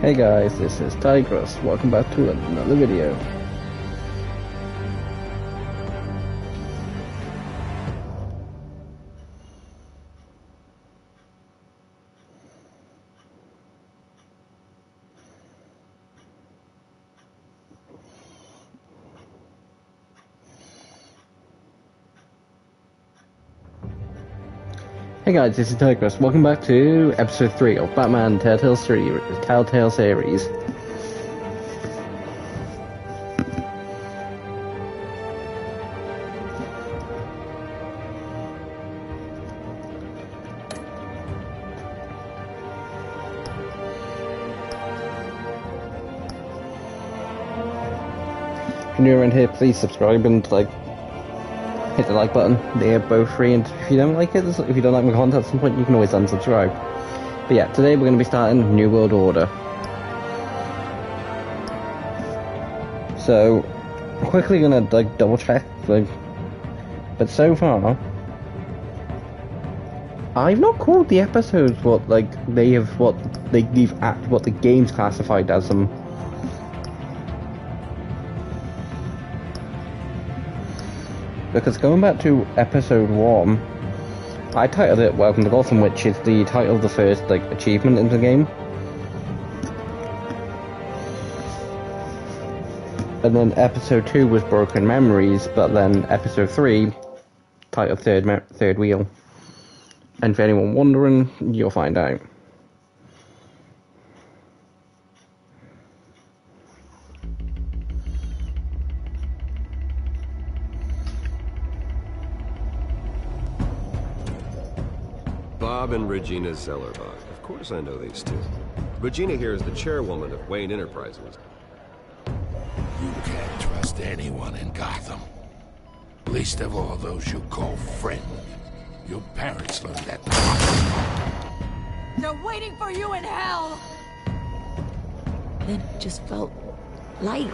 Hey guys, this is Tigress. Welcome back to another video. Hey guys, this is Tigress. Welcome back to episode 3 of Batman Telltale series. If you're new around here, please subscribe and hit the like button. They are both free, and if you don't like it, if you don't like my content at some point, you can always unsubscribe. But yeah, today we're going to be starting New World Order. So, quickly gonna double check, but so far, I've not called the episodes what the game's classified as them. Because going back to episode 1, I titled it Welcome to Gotham, which is the title of the first achievement in the game. And then episode 2 was Broken Memories, but then episode 3 titled Third Wheel. And for anyone wondering, you'll find out. Bob and Regina Zellerbach. Of course I know these two. Regina here is the chairwoman of Wayne Enterprises. You can't trust anyone in Gotham. Least of all those you call friend. Your parents learned that. They're waiting for you in hell! Then it just felt light.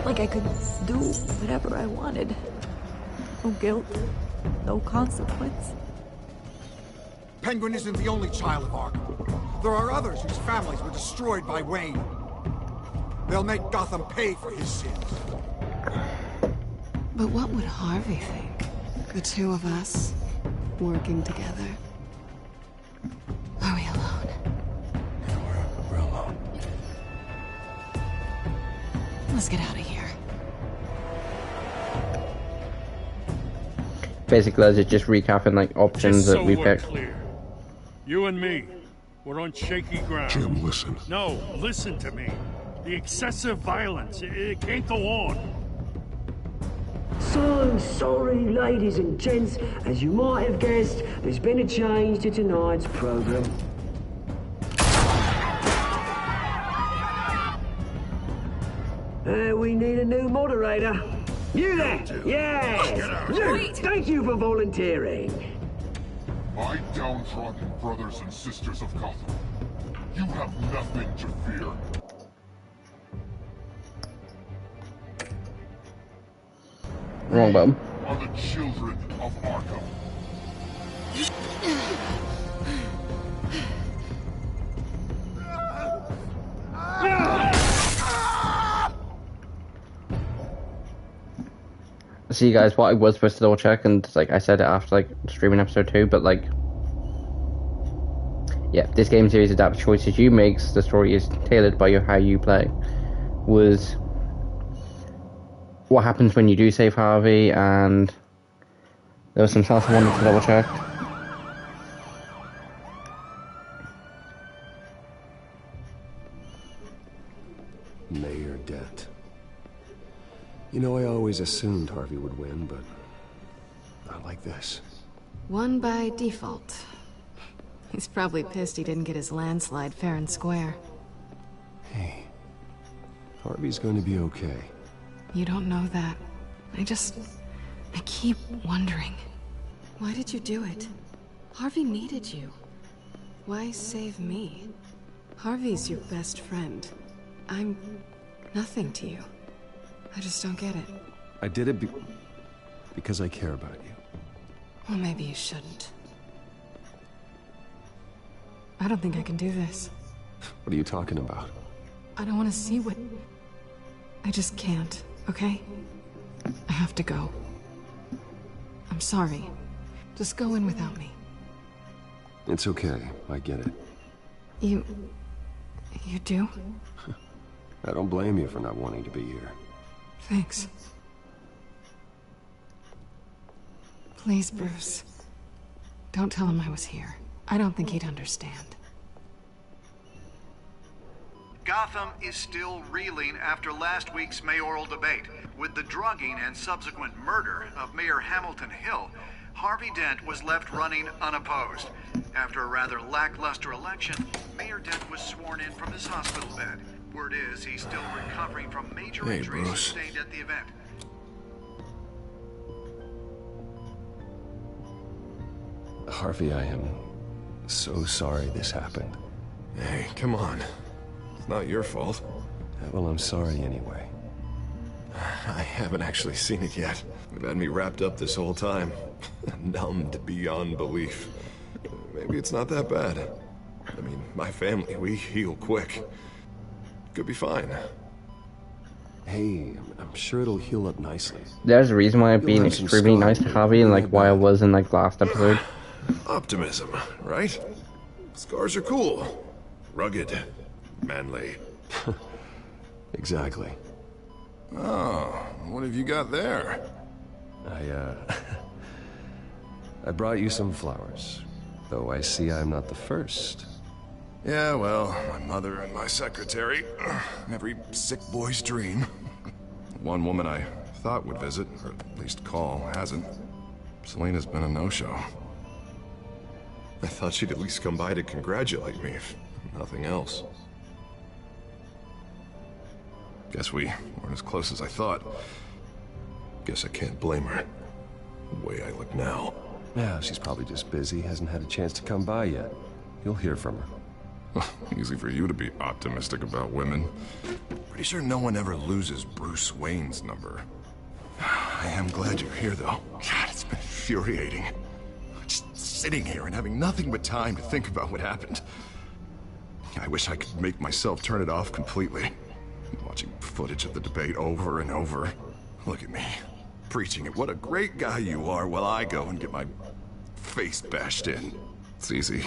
Like I could do whatever I wanted. No guilt, no consequence. Penguin isn't the only child of Arkham. There are others whose families were destroyed by Wayne. They'll make Gotham pay for his sins. But what would Harvey think? The two of us, working together. Are we alone? Yeah, we're alone. Let's get out of here. Basically, let's just recapping options that we picked. Clear. You and me, we're on shaky ground. Jim, listen. No, listen to me. The excessive violence, it can't go on. So sorry, ladies and gents. As you might have guessed, there's been a change to tonight's program. We need a new moderator. You there? Yes! Luke, thank you for volunteering. My downtrodden brothers and sisters of Gotham, you have nothing to fear. Wrong button. Are the children of Arkham. See, guys, what I was supposed to double check, and I said it after streaming episode 2, but yeah, this game series adapts choices you make. The story is tailored by how you play. Was what happens when you do save Harvey, and there was some stuff I wanted to double check. Mayor Dent. You know, I always assumed Harvey would win, but not like this. Won by default. He's probably pissed he didn't get his landslide fair and square. Hey, Harvey's going to be okay. You don't know that. I keep wondering. Why did you do it? Harvey needed you. Why save me? Harvey's your best friend. I'm nothing to you. I just don't get it. I did it because I care about you. Well, maybe you shouldn't. I don't think I can do this. What are you talking about? I don't want to see what... I just can't, okay? I have to go. I'm sorry. Just go in without me. It's okay. I get it. You do? I don't blame you for not wanting to be here. Thanks. Please, Bruce. Don't tell him I was here. I don't think he'd understand. Gotham is still reeling after last week's mayoral debate. With the drugging and subsequent murder of Mayor Hamilton Hill, Harvey Dent was left running unopposed. After a rather lackluster election, Mayor Dent was sworn in from his hospital bed. Word is he's still recovering from major injuries sustained at the event. Harvey, I am so sorry this happened. Hey, come on. It's not your fault. Well, I'm sorry anyway. I haven't actually seen it yet. They've had me wrapped up this whole time. Numbed beyond belief. Maybe it's not that bad. I mean, my family, we heal quick. Could be fine. Hey, I'm sure it'll heal up nicely. There's a reason why I've been extremely nice to Harvey and like why I was in like last episode. Optimism, right? Scars are cool. Rugged. Manly. Exactly. Oh, what have you got there? I brought you some flowers. Though I see I'm not the first. Yeah, well, my mother and my secretary. Every sick boy's dream. One woman I thought would visit, or at least call, hasn't. Selena's been a no-show. I thought she'd at least come by to congratulate me, if nothing else. Guess we weren't as close as I thought. Guess I can't blame her. The way I look now. Yeah, she's probably just busy, hasn't had a chance to come by yet. You'll hear from her. Easy for you to be optimistic about women. Pretty sure no one ever loses Bruce Wayne's number. I am glad you're here, though. God, it's been infuriating. Just sitting here and having nothing but time to think about what happened. I wish I could make myself turn it off completely. Watching footage of the debate over and over. Look at me, preaching at what a great guy you are while I go and get my face bashed in. It's easy.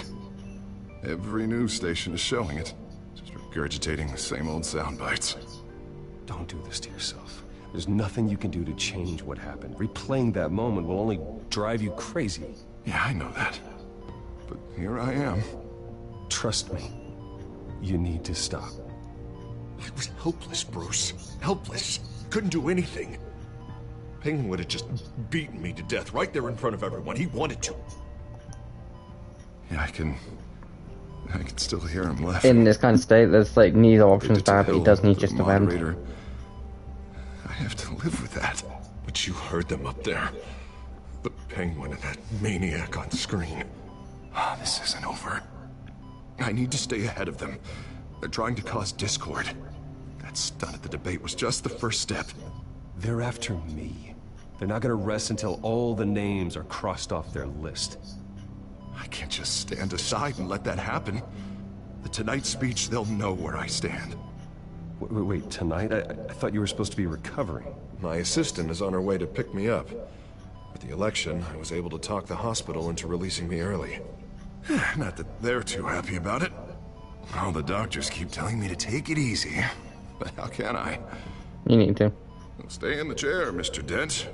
Every news station is showing it. Just regurgitating the same old sound bites. Don't do this to yourself. There's nothing you can do to change what happened. Replaying that moment will only drive you crazy. Yeah, I know that. But here I am. Trust me. You need to stop. I was helpless, Bruce. Helpless. Couldn't do anything. Penguin would have just beaten me to death right there in front of everyone. He wanted to. Yeah, I can still hear him laughing. In this kind of state, there's like neither option's bad, but he does need just a vent. I have to live with that. But you heard them up there. The Penguin and that maniac on screen. This isn't over. I need to stay ahead of them. They're trying to cause discord. That stunt at the debate was just the first step. They're after me. They're not gonna rest until all the names are crossed off their list. I can't just stand aside and let that happen. The Tonight speech, they'll know where I stand. Wait, tonight? I thought you were supposed to be recovering. My assistant is on her way to pick me up. With the election, I was able to talk the hospital into releasing me early. Not that they're too happy about it. All the doctors keep telling me to take it easy. But how can I? You need to. Stay in the chair, Mr. Dent.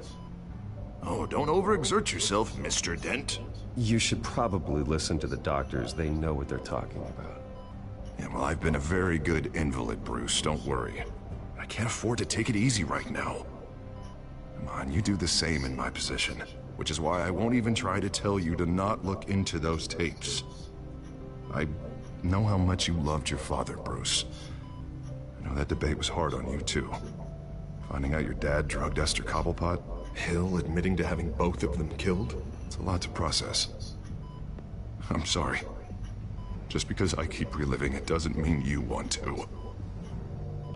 Oh, don't overexert yourself, Mr. Dent. You should probably listen to the doctors. They know what they're talking about. Yeah, well, I've been a very good invalid, Bruce. Don't worry. I can't afford to take it easy right now. Come on, you do the same in my position. Which is why I won't even try to tell you to not look into those tapes. I know how much you loved your father, Bruce. I know that debate was hard on you, too. Finding out your dad drugged Esther Cobblepot, Hill admitting to having both of them killed. It's a lot to process. I'm sorry. Just because I keep reliving it doesn't mean you want to.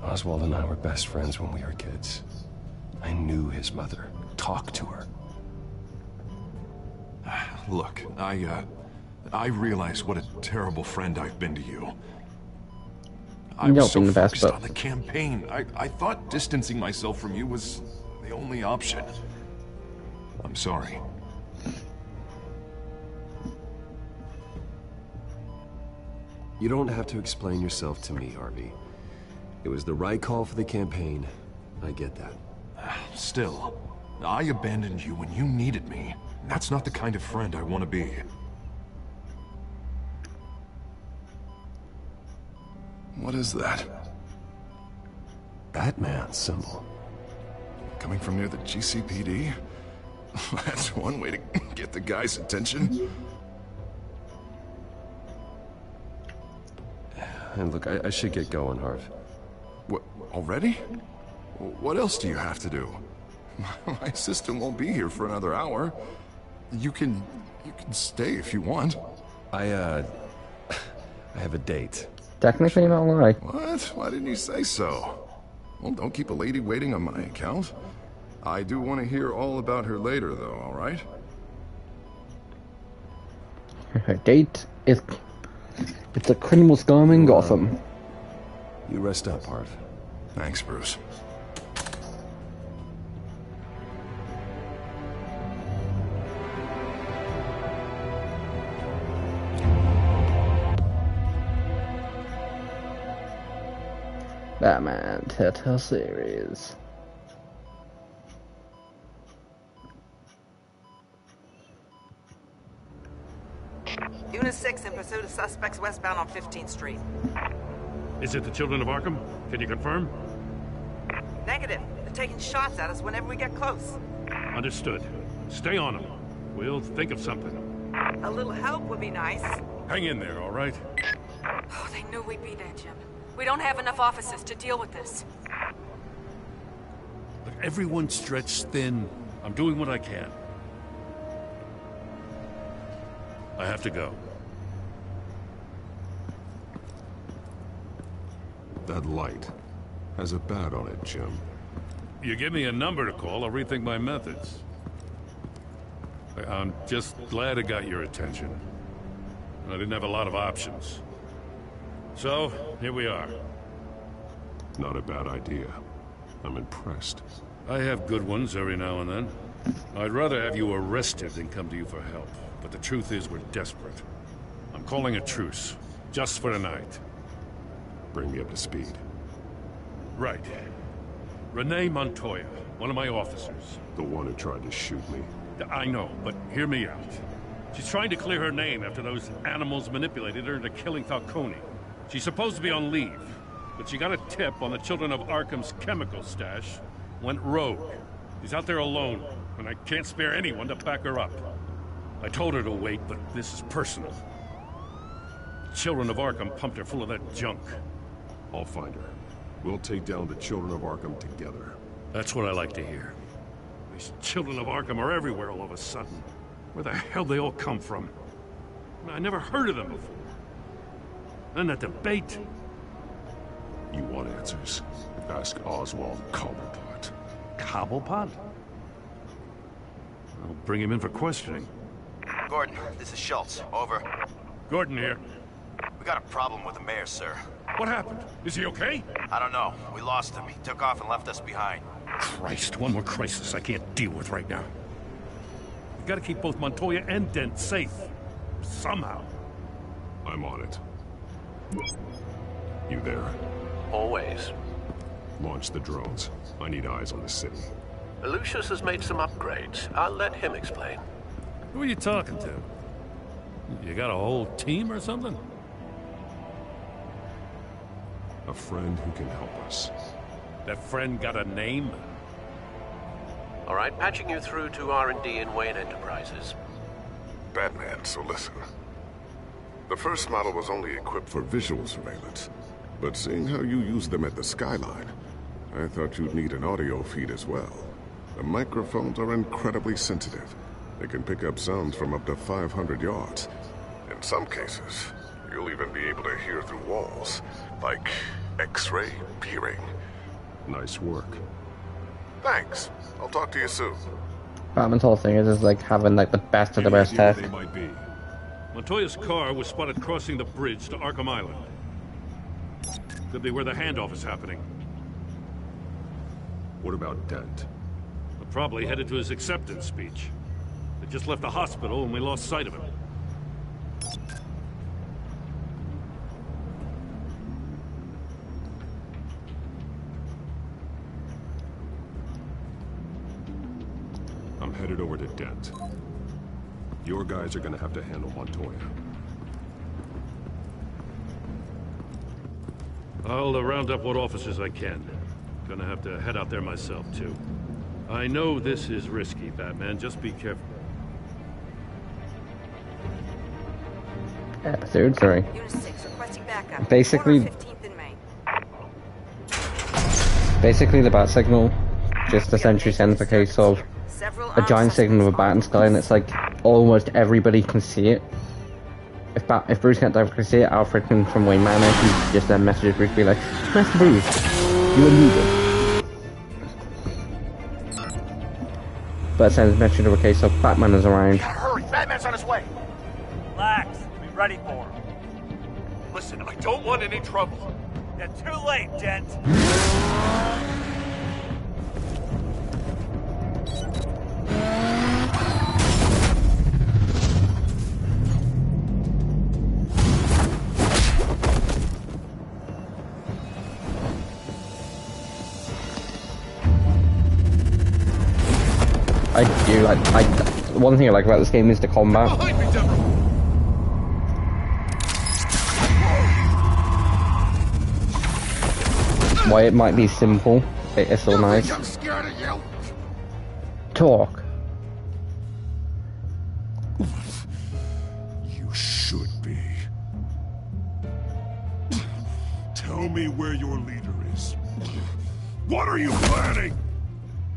Oswald and I were best friends when we were kids. I knew his mother. Talked to her. Look, I realize what a terrible friend I've been to you. I was so being the best, focused but on the campaign. I thought distancing myself from you was the only option. I'm sorry. You don't have to explain yourself to me, Harvey. It was the right call for the campaign. I get that. Still, I abandoned you when you needed me. That's not the kind of friend I want to be. What is that? Batman's symbol. Coming from near the GCPD? That's one way to get the guy's attention. And look, I should get going, Harv. What, already? What else do you have to do? My assistant won't be here for another hour. You can stay if you want. I have a date. technically not lie. What? Why didn't you say so? Well, don't keep a lady waiting on my account. I do want to hear all about her later, though, all right? Her date is... It's a criminal scum in Gotham. You rest up, Harv. Thanks, Bruce. Batman Telltale series. Unit 6 in pursuit of suspects westbound on 15th Street. Is it the Children of Arkham? Can you confirm? Negative. They're taking shots at us whenever we get close. Understood. Stay on them. We'll think of something. A little help would be nice. Hang in there, all right? Oh, they knew we'd be there, Jim. We don't have enough officers to deal with this. Look, everyone's stretched thin. I'm doing what I can. I have to go. That light has a bat on it, Jim. You give me a number to call, I'll rethink my methods. I'm just glad it got your attention. I didn't have a lot of options. So, here we are. Not a bad idea. I'm impressed. I have good ones every now and then. I'd rather have you arrested than come to you for help. But the truth is we're desperate. I'm calling a truce. Just for tonight. Bring me up to speed. Right. Renee Montoya, one of my officers. The one who tried to shoot me. I know, but hear me out. She's trying to clear her name after those animals manipulated her into killing Falcone. She's supposed to be on leave, but she got a tip on the Children of Arkham's chemical stash, went rogue. She's out there alone, and I can't spare anyone to back her up. I told her to wait, but this is personal. Children of Arkham pumped her full of that junk. I'll find her. We'll take down the Children of Arkham together. That's what I like to hear. These Children of Arkham are everywhere all of a sudden. Where the hell they all come from? I never heard of them before. And that debate. You want answers? Ask Oswald Cobblepot. Cobblepot? I'll bring him in for questioning. Gordon, this is Schultz. Over. Gordon here. We got a problem with the mayor, sir. What happened? Is he okay? I don't know. We lost him. He took off and left us behind. Christ, one more crisis I can't deal with right now. We gotta keep both Montoya and Dent safe. Somehow. I'm on it. You there? Always. Launch the drones. I need eyes on the city. Lucius has made some upgrades. I'll let him explain. Who are you talking to? You got a whole team or something? A friend who can help us. That friend got a name? All right, patching you through to R&D in Wayne Enterprises. Batman, so listen. The first model was only equipped for visual surveillance, but seeing how you use them at the skyline, I thought you'd need an audio feed as well. The microphones are incredibly sensitive. They can pick up sounds from up to 500 yards. In some cases, you'll even be able to hear through walls, like X-ray peering. Nice work. Thanks. I'll talk to you soon. Batman's whole thing is like having like the best of the best tech. They might be. Montoya's car was spotted crossing the bridge to Arkham Island. Could be where the handoff is happening. What about Dent? We're probably headed to his acceptance speech. They just left the hospital and we lost sight of him. I'm headed over to Dent. Your guys are gonna have to handle Montoya. I'll round up what officers I can. Gonna have to head out there myself, too. I know this is risky, Batman. Just be careful. Episode 3. Unit 6, requesting backup. Basically, Order 15th in May. basically the bat signal just essentially sends a case of a giant signal of a bat in the sky, and it's like almost everybody can see it. If Bruce can't directly see it, Alfred can from Wayne Manor, he just then messages Bruce, be like, Master Bruce, you are needed. But it sends a message of a case of Batman is around. Hurry, Batman's on his way. Relax, be ready for him. Listen, I don't want any trouble. Yeah, too late, gent. One thing I like about this game is the combat. Why it might be simple, it is so nice. I'm scared of you. Talk. You should be. Tell me where your leader is. What are you planning?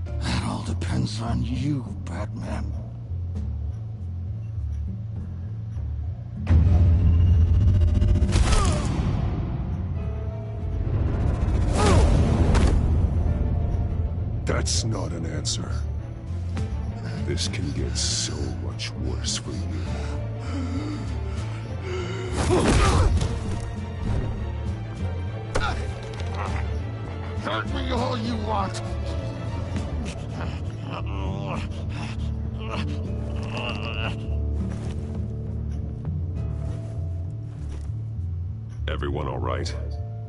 That all depends on you, Batman. That's not an answer. This can get so much worse for you. Hurt me all you want. Everyone all right?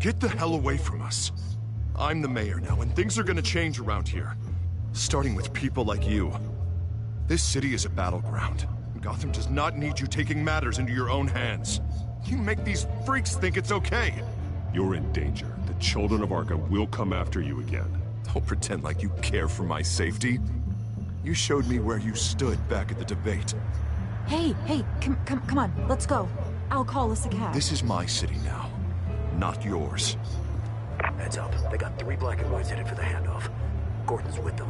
Get the hell away from us. I'm the mayor now, and things are gonna change around here. Starting with people like you. This city is a battleground. Gotham does not need you taking matters into your own hands. You make these freaks think it's okay. You're in danger. The children of Arkham will come after you again. Don't pretend like you care for my safety. You showed me where you stood back at the debate. Hey, come on, let's go. I'll call us a cab. This is my city now, not yours. Heads up, they got 3 black and whites headed for the handoff. Gordon's with them.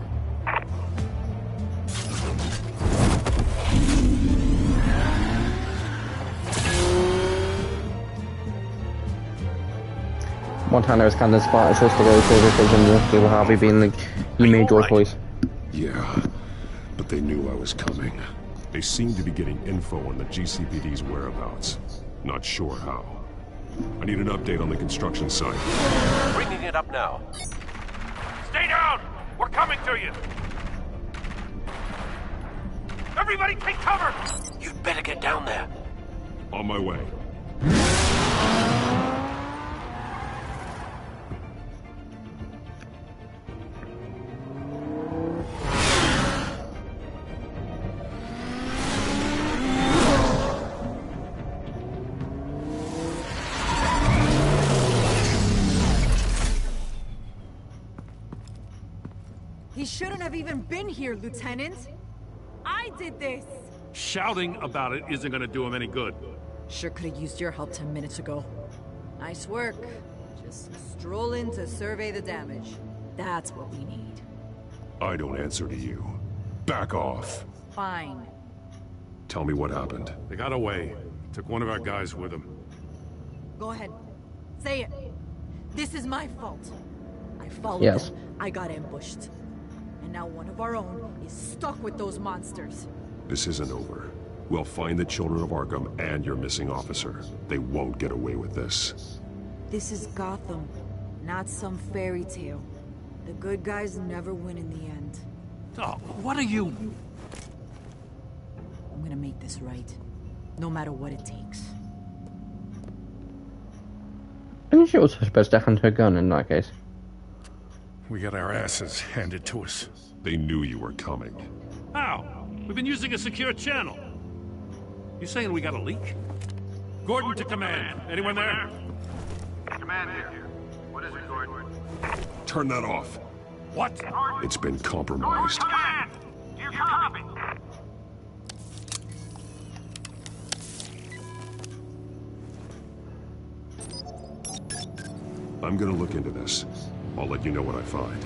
Montana is kind of spot it's supposed to go through because with Harvey being like, you made your choice. Yeah, but they knew I was coming. They seem to be getting info on the GCPD's whereabouts. Not sure how. I need an update on the construction site. Bringing it up now. Stay down! We're coming to you! Everybody take cover! You'd better get down there. On my way. He shouldn't have even been here, Lieutenant. I did this. Shouting about it isn't gonna do him any good. Sure could have used your help 10 minutes ago. Nice work. Just stroll in to survey the damage. That's what we need. I don't answer to you. Back off. Fine. Tell me what happened. They got away. Took one of our guys with them. Go ahead. Say it. This is my fault. I followed Yes. them. I got ambushed. And now one of our own is stuck with those monsters. This isn't over. We'll find the children of Arkham and your missing officer. They won't get away with this. This is Gotham, not some fairy tale. The good guys never win in the end. Oh, what are you... I'm gonna make this right, no matter what it takes. I'm sure it was supposed to hand her gun in that case. We got our asses handed to us. They knew you were coming. How? We've been using a secure channel. You saying we got a leak? Gordon to command. Anyone there? Command here. What is it, Gordon? Turn that off. What? It's been compromised. Command! You copy? I'm gonna look into this. I'll let you know what I find.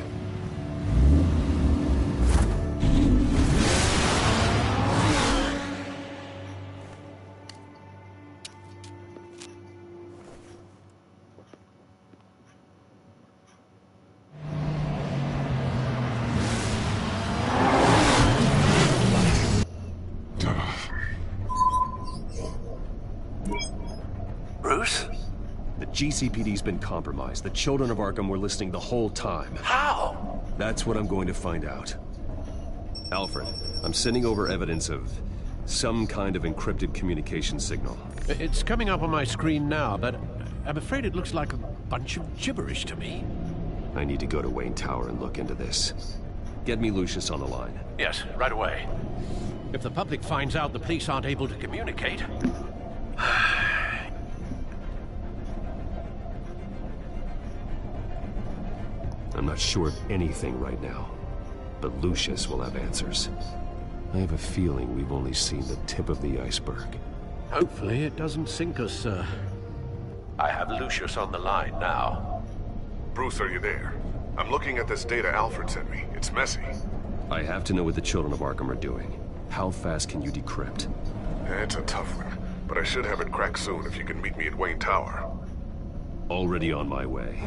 Bruce? The GCPD's been compromised. The children of Arkham were listening the whole time. How? That's what I'm going to find out. Alfred, I'm sending over evidence of some kind of encrypted communication signal. It's coming up on my screen now, but I'm afraid it looks like a bunch of gibberish to me. I need to go to Wayne Tower and look into this. Get me Lucius on the line. Yes, right away. If the public finds out the police aren't able to communicate... I'm not sure of anything right now, but Lucius will have answers. I have a feeling we've only seen the tip of the iceberg. Hopefully it doesn't sink us, sir. I have Lucius on the line now. Bruce, are you there? I'm looking at this data Alfred sent me. It's messy. I have to know what the children of Arkham are doing. How fast can you decrypt? It's a tough one, but I should have it cracked soon if you can meet me at Wayne Tower. Already on my way.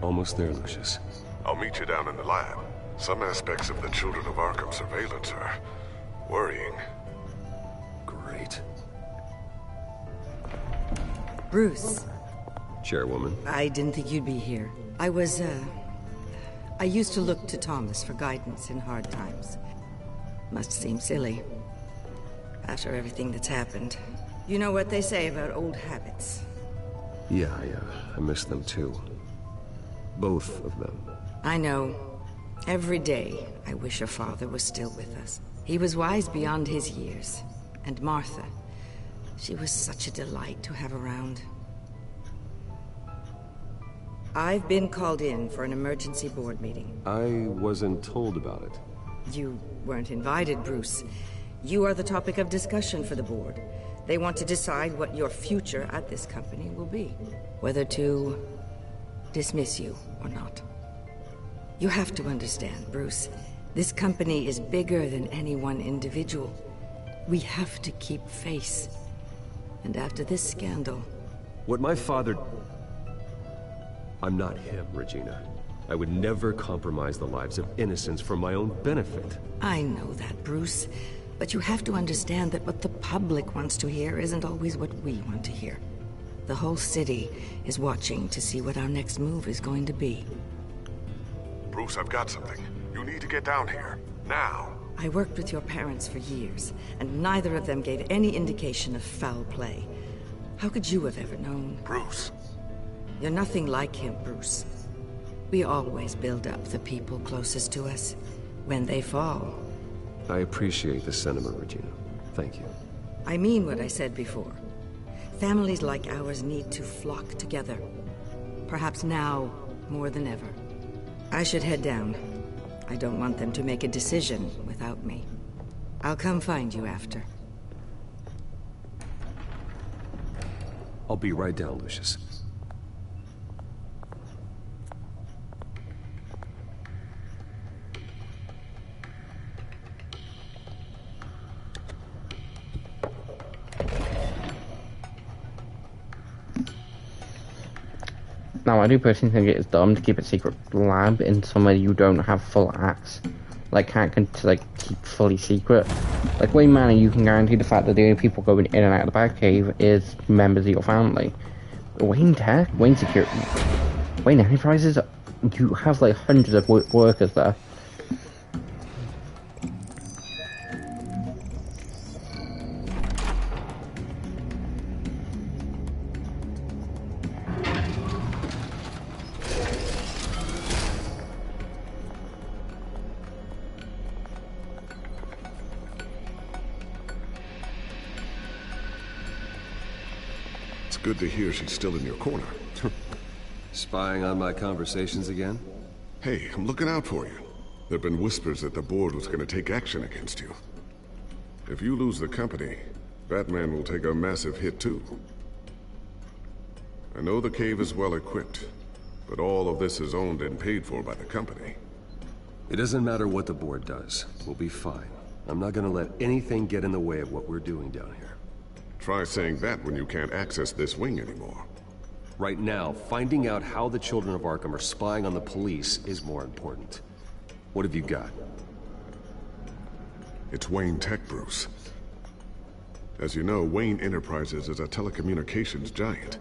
Almost there, Lucius. I'll meet you down in the lab. Some aspects of the Children of Arkham surveillance are worrying. Great. Bruce. Chairwoman. I didn't think you'd be here. I used to look to Thomas for guidance in hard times. Must seem silly. After everything that's happened. You know what they say about old habits. Yeah, I miss them too. Both of them. I know. Every day, I wish your father was still with us. He was wise beyond his years. And Martha, she was such a delight to have around. I've been called in for an emergency board meeting. I wasn't told about it. You weren't invited, Bruce. You are the topic of discussion for the board. They want to decide what your future at this company will be. Whether to dismiss you or not. You have to understand, Bruce. This company is bigger than any one individual. We have to keep face. And after this scandal... What my father... I'm not him, Regina. I would never compromise the lives of innocents for my own benefit. I know that, Bruce. But you have to understand that what the public wants to hear isn't always what we want to hear. The whole city is watching to see what our next move is going to be. Bruce, I've got something. You need to get down here. Now. I worked with your parents for years, and neither of them gave any indication of foul play. How could you have ever known? Bruce. You're nothing like him, Bruce. We always build up the people closest to us. When they fall... I appreciate the sentiment, Regina. Thank you. I mean what I said before. Families like ours need to flock together. Perhaps now, more than ever. I should head down. I don't want them to make a decision without me. I'll come find you after. I'll be right down, Lucius. Now, I do personally think it is dumb to keep a secret lab in somewhere you don't have full access. Like, can't keep fully secret. Like, Wayne Manor, you can guarantee the fact that the only people going in and out of the Batcave is members of your family. Wayne Tech, Wayne Security, Wayne Enterprises, you have like hundreds of workers there. Good to hear she's still in your corner. Spying on my conversations again? Hey, I'm looking out for you. There've been whispers that the board was gonna take action against you. If you lose the company, Batman will take a massive hit too. I know the cave is well equipped, but all of this is owned and paid for by the company. It doesn't matter what the board does. We'll be fine. I'm not gonna let anything get in the way of what we're doing down here. Try saying that when you can't access this wing anymore. Right now, finding out how the Children of Arkham are spying on the police is more important. What have you got? It's Wayne Tech, Bruce. As you know, Wayne Enterprises is a telecommunications giant.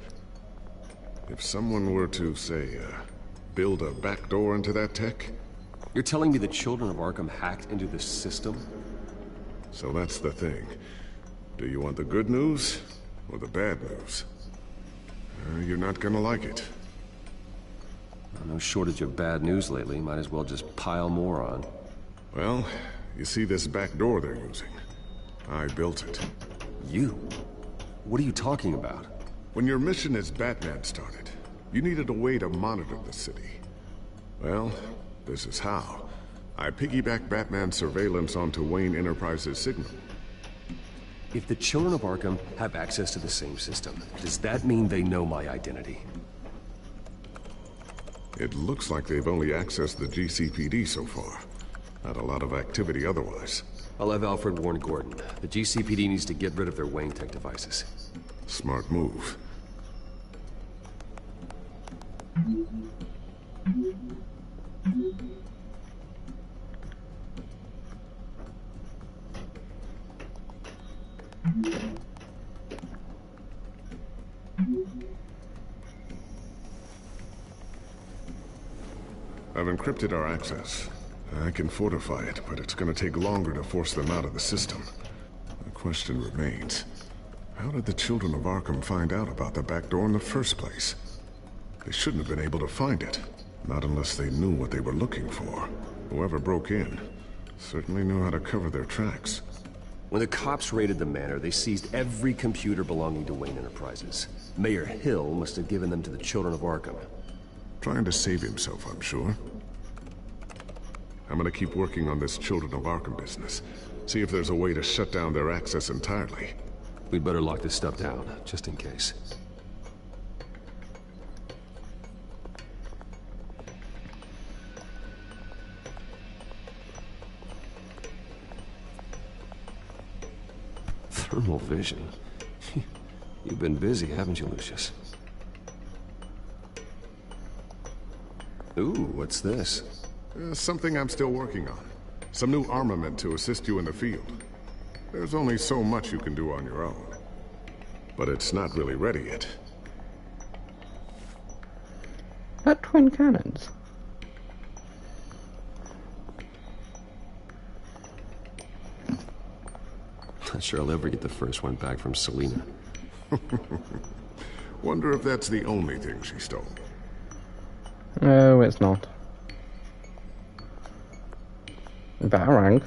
If someone were to, say, build a backdoor into that tech... You're telling me the Children of Arkham hacked into this system? So that's the thing. Do you want the good news, or the bad news? You're not gonna like it. No shortage of bad news lately. Might as well just pile more on. Well, you see this back door they're using? I built it. You? What are you talking about? When your mission as Batman started, you needed a way to monitor the city. Well, this is how. I piggybacked Batman's surveillance onto Wayne Enterprises' signal. If the Children of Arkham have access to the same system, does that mean they know my identity? It looks like they've only accessed the GCPD so far. Not a lot of activity otherwise. I'll have Alfred warn Gordon. The GCPD needs to get rid of their Wayne Tech devices. Smart move. I've encrypted our access. I can fortify it, but it's gonna take longer to force them out of the system. The question remains, how did the Children of Arkham find out about the back door in the first place? They shouldn't have been able to find it. Not unless they knew what they were looking for. Whoever broke in certainly knew how to cover their tracks. When the cops raided the manor, they seized every computer belonging to Wayne Enterprises. Mayor Hill must have given them to the Children of Arkham. Trying to save himself, I'm sure. I'm gonna keep working on this Children of Arkham business. See if there's a way to shut down their access entirely. We'd better lock this stuff down, just in case. Thermal vision. You've been busy, haven't you, Lucius? Ooh, what's this? Something I'm still working on. Some new armament to assist you in the field. There's only so much you can do on your own. But it's not really ready yet. That twin cannons. Not sure I'll ever get the first one back from Selina. Wonder if that's the only thing she stole. No, it's not. Batarang.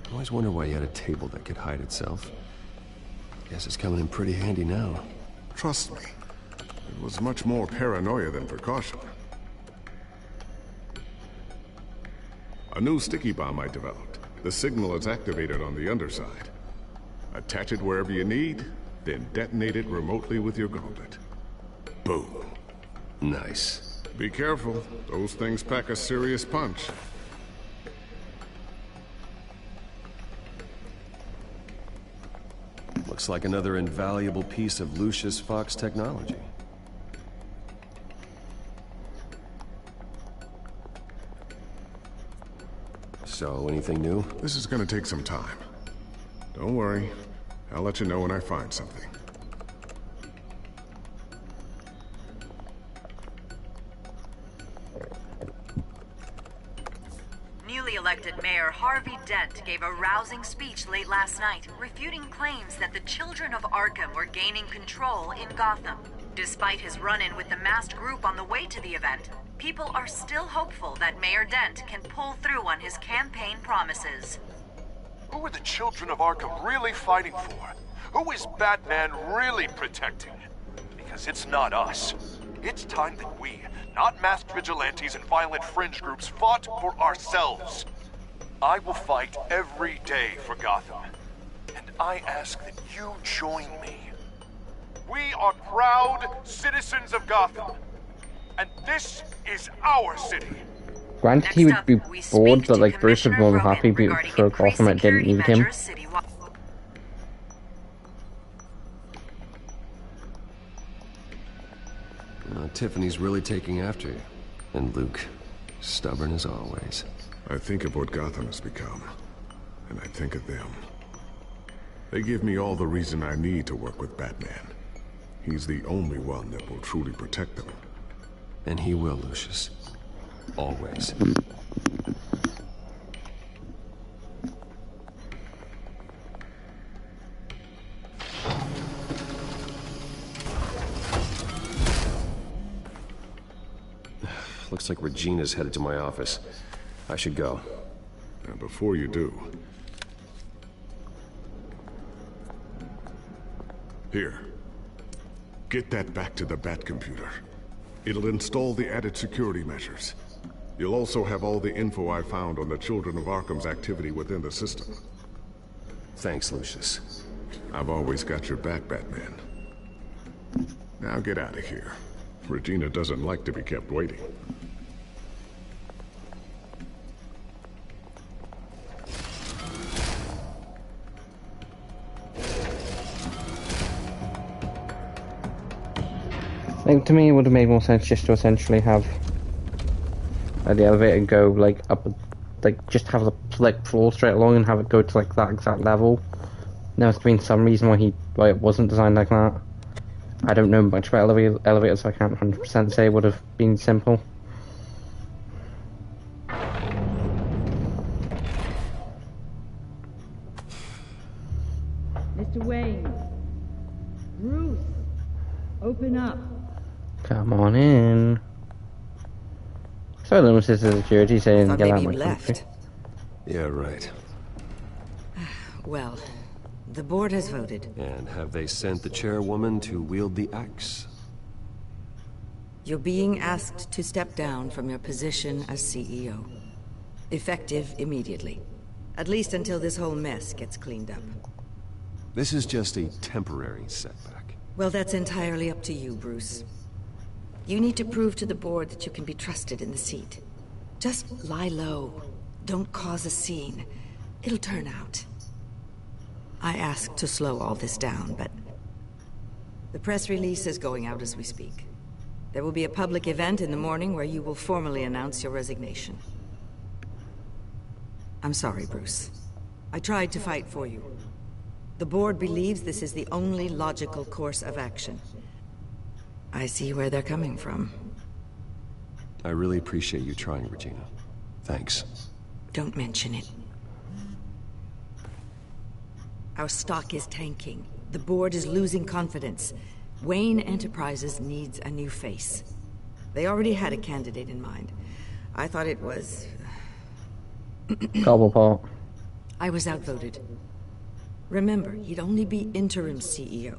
I always wonder why you had a table that could hide itself. Guess it's coming in pretty handy now. Trust me, it was much more paranoia than precaution. A new sticky bomb I developed. The signal is activated on the underside. Attach it wherever you need, then detonate it remotely with your gauntlet. Boom. Nice. Be careful. Those things pack a serious punch. Looks like another invaluable piece of Lucius Fox technology. So, anything new? This is gonna take some time. Don't worry. I'll let you know when I find something. Newly elected Mayor Harvey Dent gave a rousing speech late last night, refuting claims that the children of Arkham were gaining control in Gotham. Despite his run-in with the masked group on the way to the event, people are still hopeful that Mayor Dent can pull through on his campaign promises. Who are the children of Arkham really fighting for? Who is Batman really protecting? Because it's not us. It's time that we, not masked vigilantes and violent fringe groups, fought for ourselves. I will fight every day for Gotham. And I ask that you join me. We are proud citizens of Gotham. And this is our city. Granted, he would be bored, but like Bruce would be more than happy for Gotham that didn't need him. Tiffany's really taking after you. And Luke, stubborn as always. I think of what Gotham has become, and I think of them. They give me all the reason I need to work with Batman. He's the only one that will truly protect them. And he will, Lucius. Always. Looks like Regina's headed to my office. I should go. And before you do... Here. Get that back to the Batcomputer. It'll install the added security measures. You'll also have all the info I found on the Children of Arkham's activity within the system. Thanks, Lucius. I've always got your back, Batman. Now get out of here. Regina doesn't like to be kept waiting. I think to me it would have made more sense just to essentially have the elevator go like up, like just have the like floor straight along and have it go to like that exact level. There must have been some reason why it wasn't designed like that. I don't know much about elevators, so I can't 100% say it would have been simple. Mr. Wayne. Bruce. Open up. Come on in. So limited to security saying get out of my country. Yeah, right. Well, the board has voted. And have they sent the chairwoman to wield the axe? You're being asked to step down from your position as CEO. Effective immediately. At least until this whole mess gets cleaned up. This is just a temporary setback. Well, that's entirely up to you, Bruce. You need to prove to the board that you can be trusted in the seat. Just lie low. Don't cause a scene. It'll turn out. I asked to slow all this down, but... The press release is going out as we speak. There will be a public event in the morning where you will formally announce your resignation. I'm sorry, Bruce. I tried to fight for you. The board believes this is the only logical course of action. I see where they're coming from. I really appreciate you trying, Regina. Thanks. Don't mention it. Our stock is tanking. The board is losing confidence. Wayne Enterprises needs a new face. They already had a candidate in mind. I thought it was... Cobblepot. I was outvoted. Remember, he'd only be interim CEO.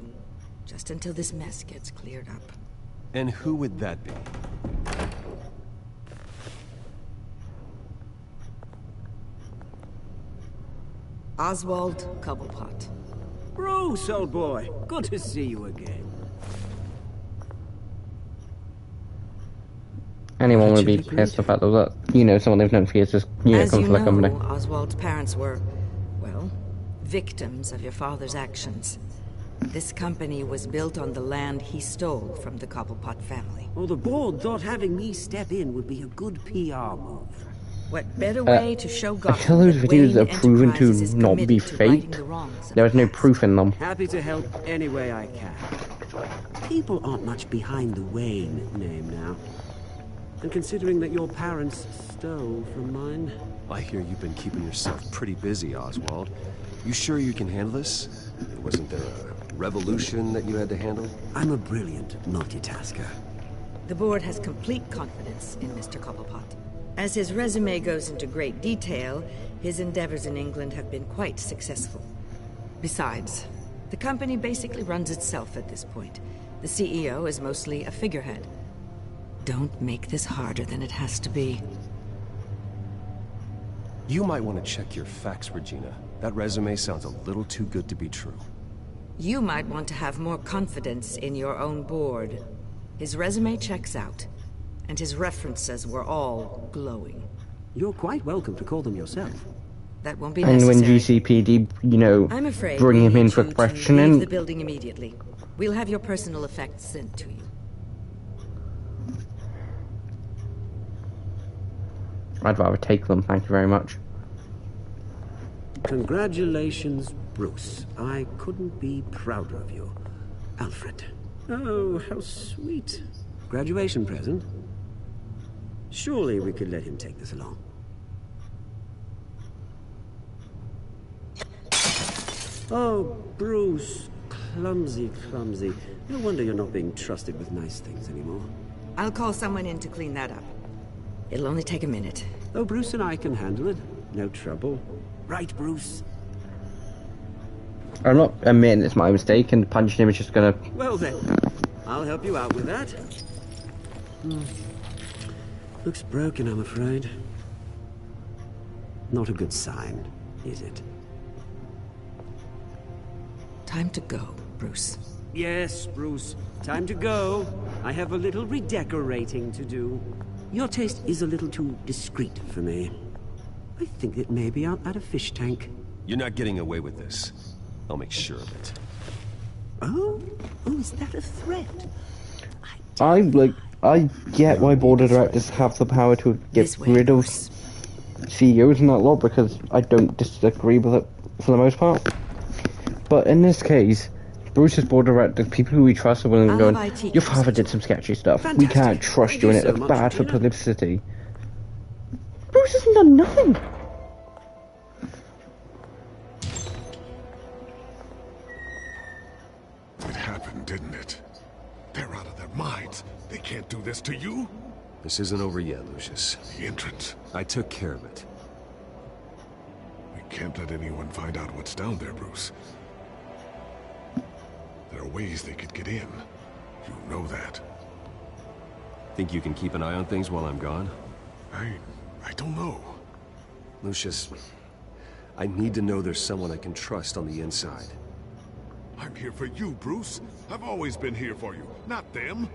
Just until this mess gets cleared up. And who would that be? Oswald Cobblepot. Bruce, old boy. Good to see you again. Anyone would be pissed off at that, someone they've known for years just, As comes you to the company. know, Oswald's parents were, well, victims of your father's actions. This company was built on the land he stole from the Cobblepot family. Well, the board thought having me step in would be a good PR move. What better way to show I Gotham tell those that videos Wayne are proven to Enterprises is not be committed to righting fake. the wrongs of There is no proof in them. Happy to help any way I can. People aren't much behind the Wayne name now. And considering that your parents stole from mine... I hear you've been keeping yourself pretty busy, Oswald. You sure you can handle this? Wasn't there a revolution that you had to handle? I'm a brilliant multitasker. The board has complete confidence in Mr. Cobblepot. As his resume goes into great detail, his endeavors in England have been quite successful. Besides, the company basically runs itself at this point. The CEO is mostly a figurehead. Don't make this harder than it has to be. You might want to check your facts, Regina. That resume sounds a little too good to be true. You might want to have more confidence in your own board. His resume checks out, and his references were all glowing. You're quite welcome to call them yourself. That won't be And necessary. when GCPD, you know, I'm afraid bring we him in need for you to questioning, leave the building immediately. We'll have your personal effects sent to you. I'd rather take them, thank you very much. Congratulations, Bruce. I couldn't be prouder of you. Alfred. Oh, how sweet. Graduation present? Surely we could let him take this along. Oh, Bruce. Clumsy, clumsy. No wonder you're not being trusted with nice things anymore. I'll call someone in to clean that up. It'll only take a minute. Oh, Bruce and I can handle it. No trouble. Right, Bruce? I'm not admitting it's my mistake, and punching him is just gonna... Well then, I'll help you out with that. Looks broken, I'm afraid. Not a good sign, is it? Time to go, Bruce. Yes, Bruce. Time to go. I have a little redecorating to do. Your taste is a little too discreet for me. I think it may be out at a fish tank. You're not getting away with this. I'll make sure of it. Oh? Oh, is that a threat? I get why board of directors have the power to get rid of CEOs and that lot, because I don't disagree with it for the most part. But in this case, Bruce's board of directors, people who we trust, are willing to go, your father did some sketchy stuff. We can't trust you, and it's bad for publicity. Bruce hasn't done nothing. It happened, didn't it? They're out of their minds. They can't do this to you? This isn't over yet, Lucius. The entrance. I took care of it. We can't let anyone find out what's down there, Bruce. There are ways they could get in. You know that. Think you can keep an eye on things while I'm gone? I don't know. Lucius, I need to know there's someone I can trust on the inside. I'm here for you, Bruce. I've always been here for you, not them.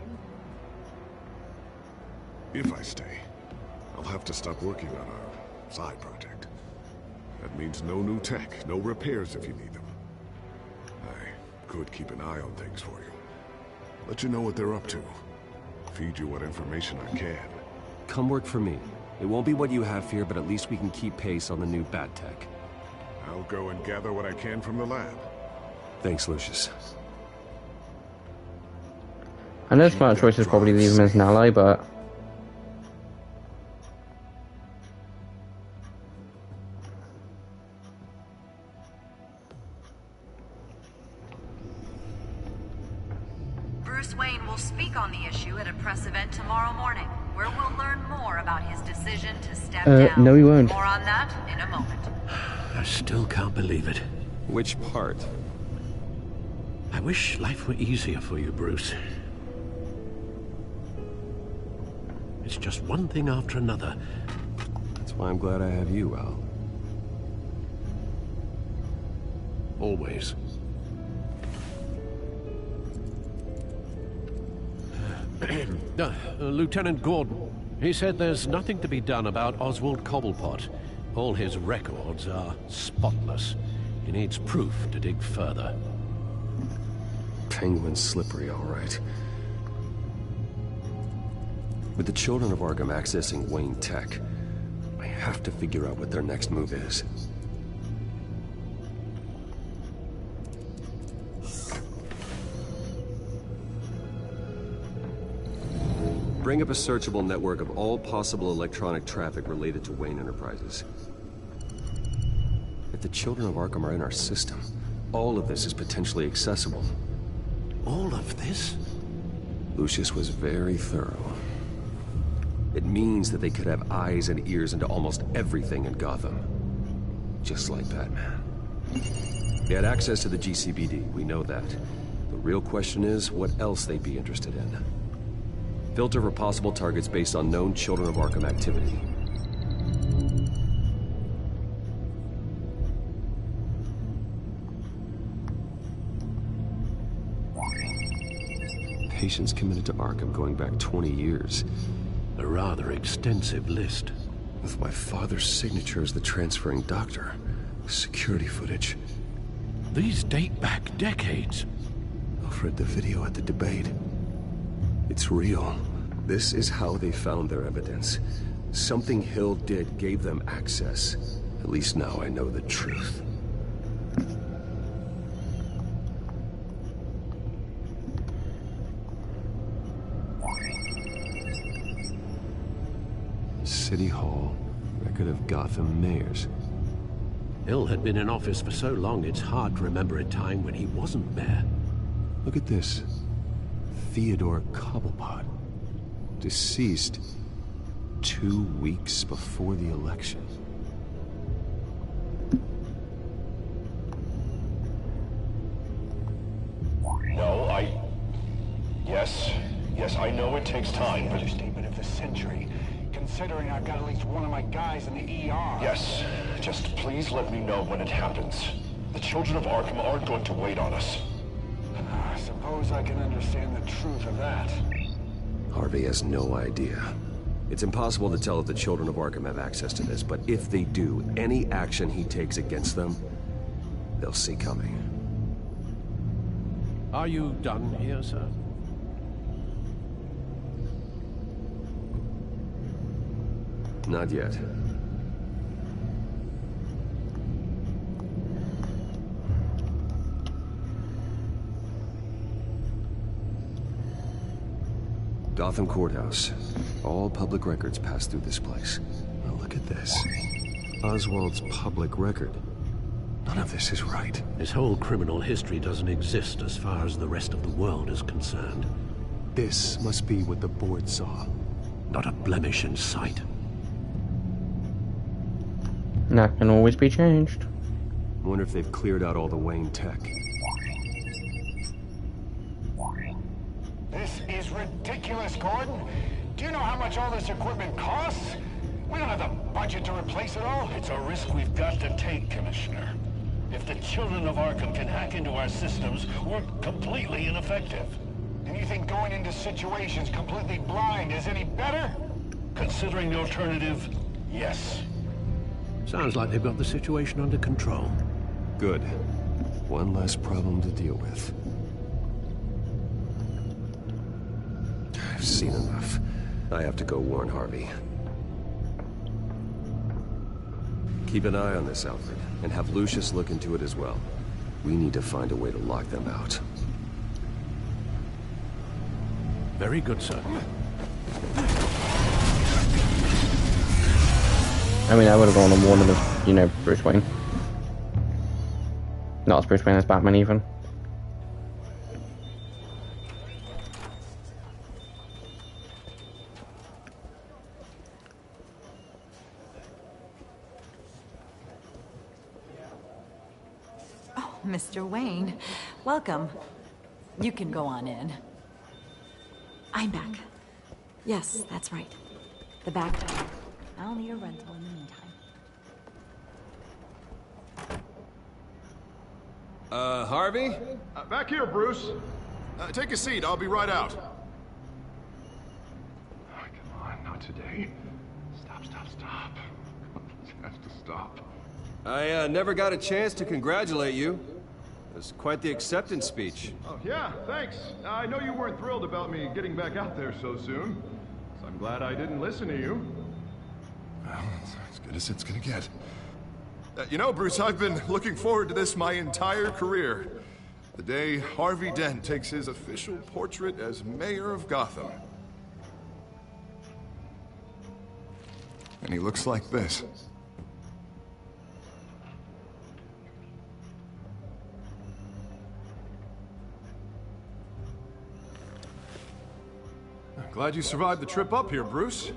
If I stay, I'll have to stop working on our side project. That means no new tech, no repairs if you need them. I could keep an eye on things for you. Let you know what they're up to. Feed you what information I can. Come work for me. It won't be what you have here, but at least we can keep pace on the new bat tech. I'll go and gather what I can from the lab. Thanks, Lucius. I know smart choice is probably leave him as an ally, but... Bruce Wayne will speak on the issue at a press event tomorrow morning, where we'll learn more about his decision to step down. No, he won't. More on that in a moment. I still can't believe it. Which part? I wish life were easier for you, Bruce. It's just one thing after another. That's why I'm glad I have you, Al. Always. Lieutenant Gordon, he said there's nothing to be done about Oswald Cobblepot. All his records are spotless. He needs proof to dig further. Penguin's slippery, all right. With the children of Arkham accessing Wayne Tech, I have to figure out what their next move is. Bring up a searchable network of all possible electronic traffic related to Wayne Enterprises. If the children of Arkham are in our system, all of this is potentially accessible. All of this? Lucius was very thorough. It means that they could have eyes and ears into almost everything in Gotham. Just like Batman. They had access to the GCPD, we know that. The real question is, what else they'd be interested in. Filter for possible targets based on known Children of Arkham activity. Patients committed to Arkham going back 20 years. A rather extensive list. With my father's signature as the transferring doctor. Security footage. These date back decades. Alfred, the video at the debate. It's real. This is how they found their evidence. Something Hill did gave them access. At least now I know the truth. City Hall. Record of Gotham mayors. Hill had been in office for so long, it's hard to remember a time when he wasn't there. Look at this. Theodore Cobblepot. Deceased 2 weeks before the election. No, Yes, I know it takes time, but... Understatement of the century, considering I've got at least one of my guys in the ER. Yes, just please let me know when it happens. The children of Arkham aren't going to wait on us. I suppose I can understand the truth of that. Harvey has no idea. It's impossible to tell if the children of Arkham have access to this, but if they do, any action he takes against them, they'll see coming. Are you done here, sir? Not yet. Gotham Courthouse. All public records pass through this place. Now look at this. Oswald's public record. None of this is right. His whole criminal history doesn't exist as far as the rest of the world is concerned. This must be what the board saw. Not a blemish in sight. That can always be changed. Wonder if they've cleared out all the Wayne tech. This is ridiculous, Gordon. Do you know how much all this equipment costs? We don't have the budget to replace it all. It's a risk we've got to take, Commissioner. If the children of Arkham can hack into our systems, we're completely ineffective. And you think going into situations completely blind is any better? Considering the alternative, yes. Sounds like they've got the situation under control. Good. One less problem to deal with. I've seen enough. I have to go warn Harvey. Keep an eye on this, Alfred, and have Lucius look into it as well. We need to find a way to lock them out. Very good, sir. I mean, I would have gone and warned him as, you know, Bruce Wayne. Not as Bruce Wayne, as Batman even. Oh, Mr. Wayne, welcome. You can go on in. I'm back. Yes, that's right. The back door. I'll need a rental in the meantime. Harvey? Back here, Bruce. Take a seat. I'll be right out. Oh, come on, not today. Stop. It has to stop. I never got a chance to congratulate you. That's quite the acceptance speech. Oh, yeah, thanks. I know you weren't thrilled about me getting back out there so soon, so I'm glad I didn't listen to you. Well, it's as good as it's gonna get. You know, Bruce, I've been looking forward to this my entire career. The day Harvey Dent takes his official portrait as mayor of Gotham. And he looks like this. I'm glad you survived the trip up here, Bruce.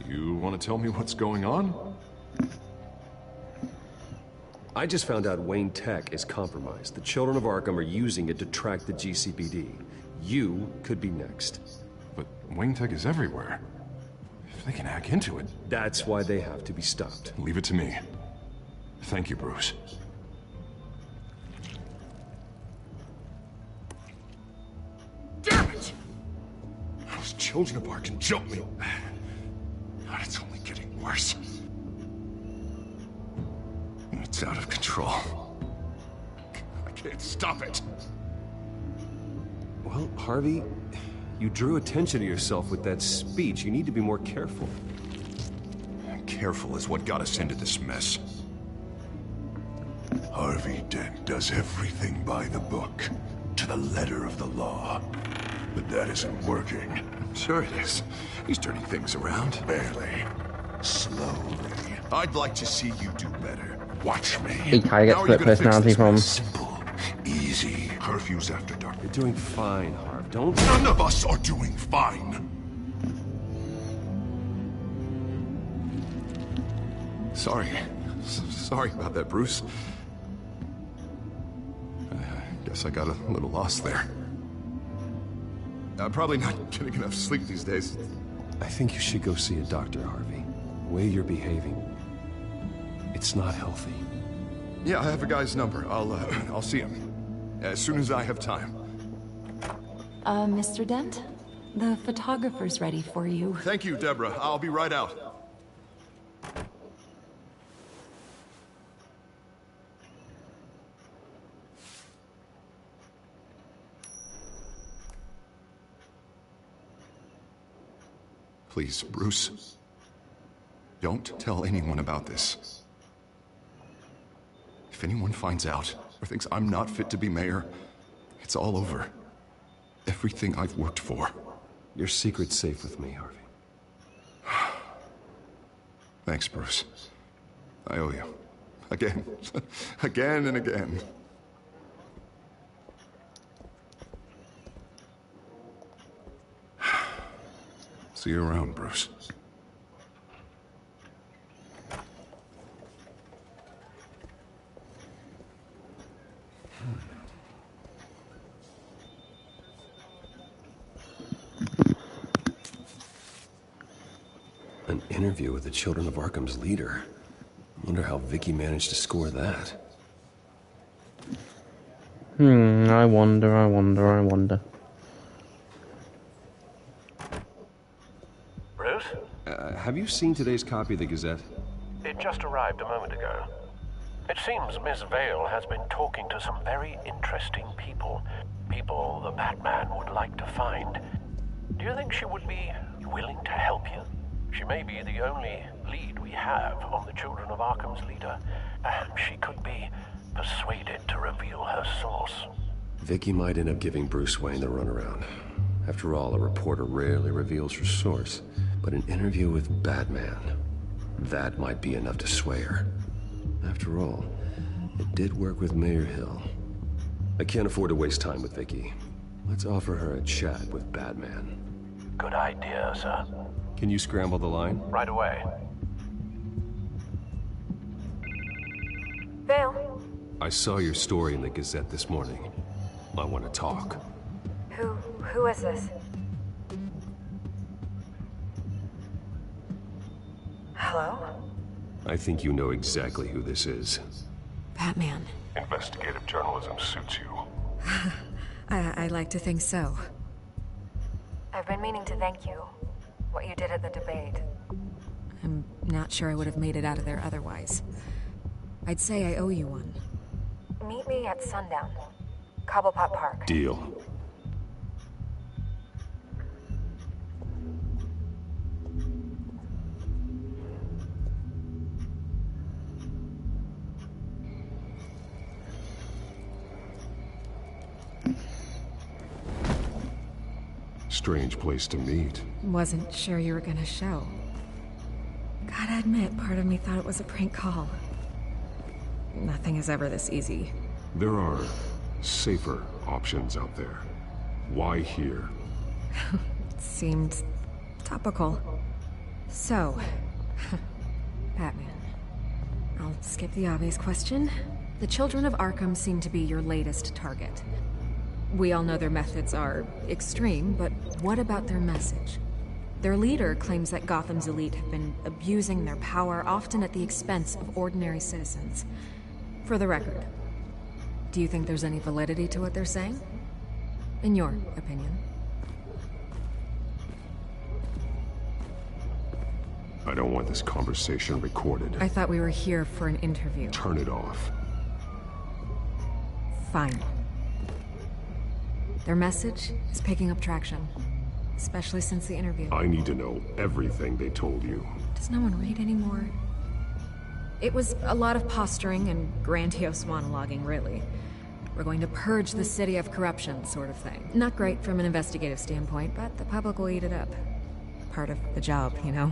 You want to tell me what's going on? I just found out Wayne Tech is compromised. The children of Arkham are using it to track the GCPD. You could be next. But Wayne Tech is everywhere. If they can hack into it... That's why they have to be stopped. Leave it to me. Thank you, Bruce. Damn it! Those children of Arkham jumped me. God, it's only getting worse. It's out of control. I can't stop it. Well, Harvey, you drew attention to yourself with that speech. You need to be more careful. Careful is what got us into this mess. Harvey Dent does everything by the book, to the letter of the law. But that isn't working. Sure it is. He's turning things around. Barely. Slowly. I'd like to see you do better. Watch me. He kind of gets split personality from. Simple, easy. Curfews after dark. You're doing fine, Harv. Don't. None of us are doing fine. Sorry. Sorry about that, Bruce. I guess I got a little lost there. I'm probably not getting enough sleep these days. I think you should go see a doctor, Harvey. The way you're behaving, it's not healthy. Yeah, I have a guy's number. I'll see him as soon as I have time. Mr. Dent? The photographer's ready for you. Thank you, Deborah. I'll be right out. Please, Bruce. Don't tell anyone about this. If anyone finds out or thinks I'm not fit to be mayor, it's all over. Everything I've worked for. Your secret's safe with me, Harvey. Thanks, Bruce. I owe you. Again. Again and again. See you around, Bruce. An interview with the Children of Arkham's leader. Wonder how Vicky managed to score that. I wonder. Bruce? Have you seen today's copy of the Gazette? It just arrived a moment ago. It seems Miss Vale has been talking to some very interesting people. People the Batman would like to find. Do you think she would be willing to help you? She may be the only lead we have on the Children of Arkham's leader. Perhaps she could be persuaded to reveal her source. Vicky might end up giving Bruce Wayne the runaround. After all, a reporter rarely reveals her source. But an interview with Batman, that might be enough to sway her. After all, it did work with Mayor Hill. I can't afford to waste time with Vicky. Let's offer her a chat with Batman. Good idea, sir. Can you scramble the line? Right away. Vale. I saw your story in the Gazette this morning. I want to talk. Who is this? Hello? I think you know exactly who this is. Batman. Investigative journalism suits you. I like to think so. I've been meaning to thank you. What you did at the debate. I'm not sure I would have made it out of there otherwise. I'd say I owe you one. Meet me at sundown. Cobblepot Park. Deal. Strange place to meet. Wasn't sure you were gonna show. Gotta admit, part of me thought it was a prank call. Nothing is ever this easy. There are safer options out there. Why here? Seemed topical. So, Batman. I'll skip the obvious question. The children of Arkham seem to be your latest target. We all know their methods are extreme, but what about their message? Their leader claims that Gotham's elite have been abusing their power, often at the expense of ordinary citizens. For the record, do you think there's any validity to what they're saying? In your opinion? I don't want this conversation recorded. I thought we were here for an interview. Turn it off. Fine. Their message is picking up traction, especially since the interview. I need to know everything they told you. Does no one read anymore? It was a lot of posturing and grandiose monologuing, really. We're going to purge the city of corruption, sort of thing. Not great from an investigative standpoint, but the public will eat it up. Part of the job, you know?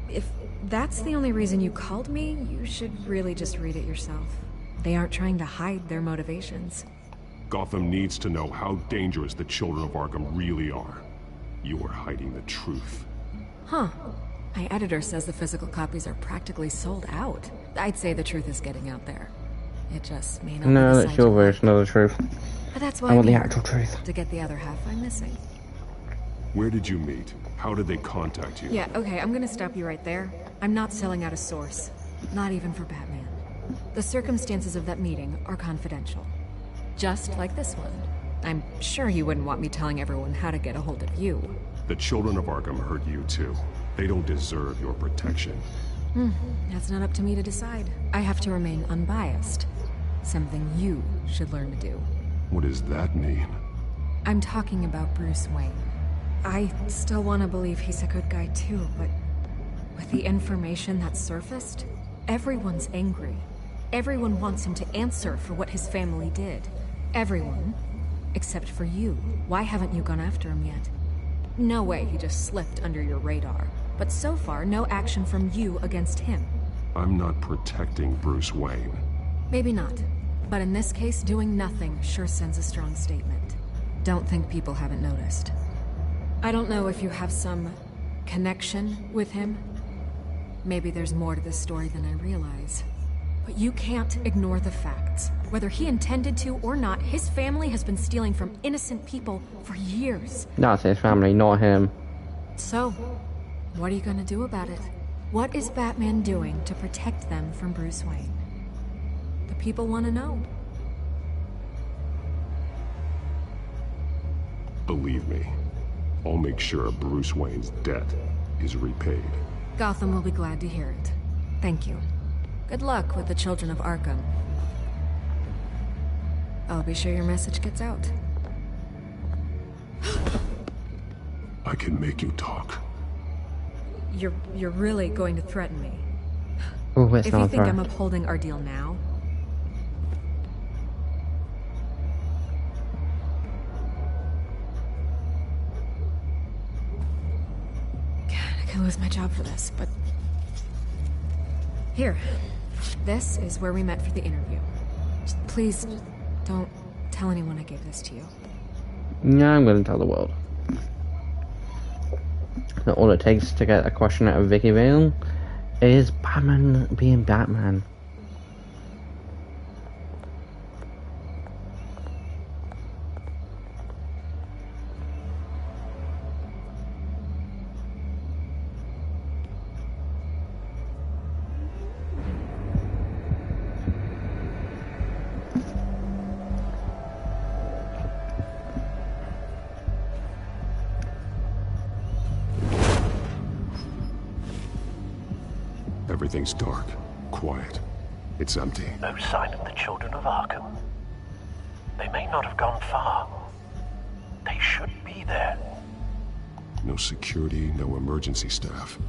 If that's the only reason you called me, you should really just read it yourself. They aren't trying to hide their motivations. Gotham needs to know how dangerous the children of Arkham really are. You are hiding the truth. Huh. My editor says the physical copies are practically sold out. I'd say the truth is getting out there. It just may not be No, the that's side your you want. version of the truth. But that's why I want I'm the here, actual truth. to get the other half I'm missing. Where did you meet? How did they contact you? Yeah, okay, I'm gonna stop you right there. I'm not selling out a source. Not even for Batman. The circumstances of that meeting are confidential. Just like this one. I'm sure you wouldn't want me telling everyone how to get a hold of you. The children of Arkham hurt you too. They don't deserve your protection. That's not up to me to decide. I have to remain unbiased. Something you should learn to do. What does that mean? I'm talking about Bruce Wayne. I still want to believe he's a good guy too, but with the information that surfaced, everyone's angry. Everyone wants him to answer for what his family did. Everyone, except for you. Why haven't you gone after him yet? No way he just slipped under your radar. But so far, no action from you against him. I'm not protecting Bruce Wayne. Maybe not. But in this case, doing nothing sure sends a strong statement. Don't think people haven't noticed. I don't know if you have some connection with him. Maybe there's more to this story than I realize. But you can't ignore the facts. Whether he intended to or not, his family has been stealing from innocent people for years. That's his family, not him. So, what are you gonna do about it? What is Batman doing to protect them from Bruce Wayne? The people want to know. Believe me, I'll make sure Bruce Wayne's debt is repaid. Gotham will be glad to hear it. Thank you. Good luck with the children of Arkham. I'll be sure your message gets out. I can make you talk. You're really going to threaten me? Oh, it's if not you think fair. I'm upholding our deal now... God, I could lose my job for this, but... Here. This is where we met for the interview. Just please, don't tell anyone I gave this to you. Yeah, I'm gonna tell the world. That all it takes to get a question out of Vicky Vale is Batman being Batman. Everything's dark, quiet. It's empty. No sign of the children of Arkham. They may not have gone far. They should be there. No security, no emergency staff.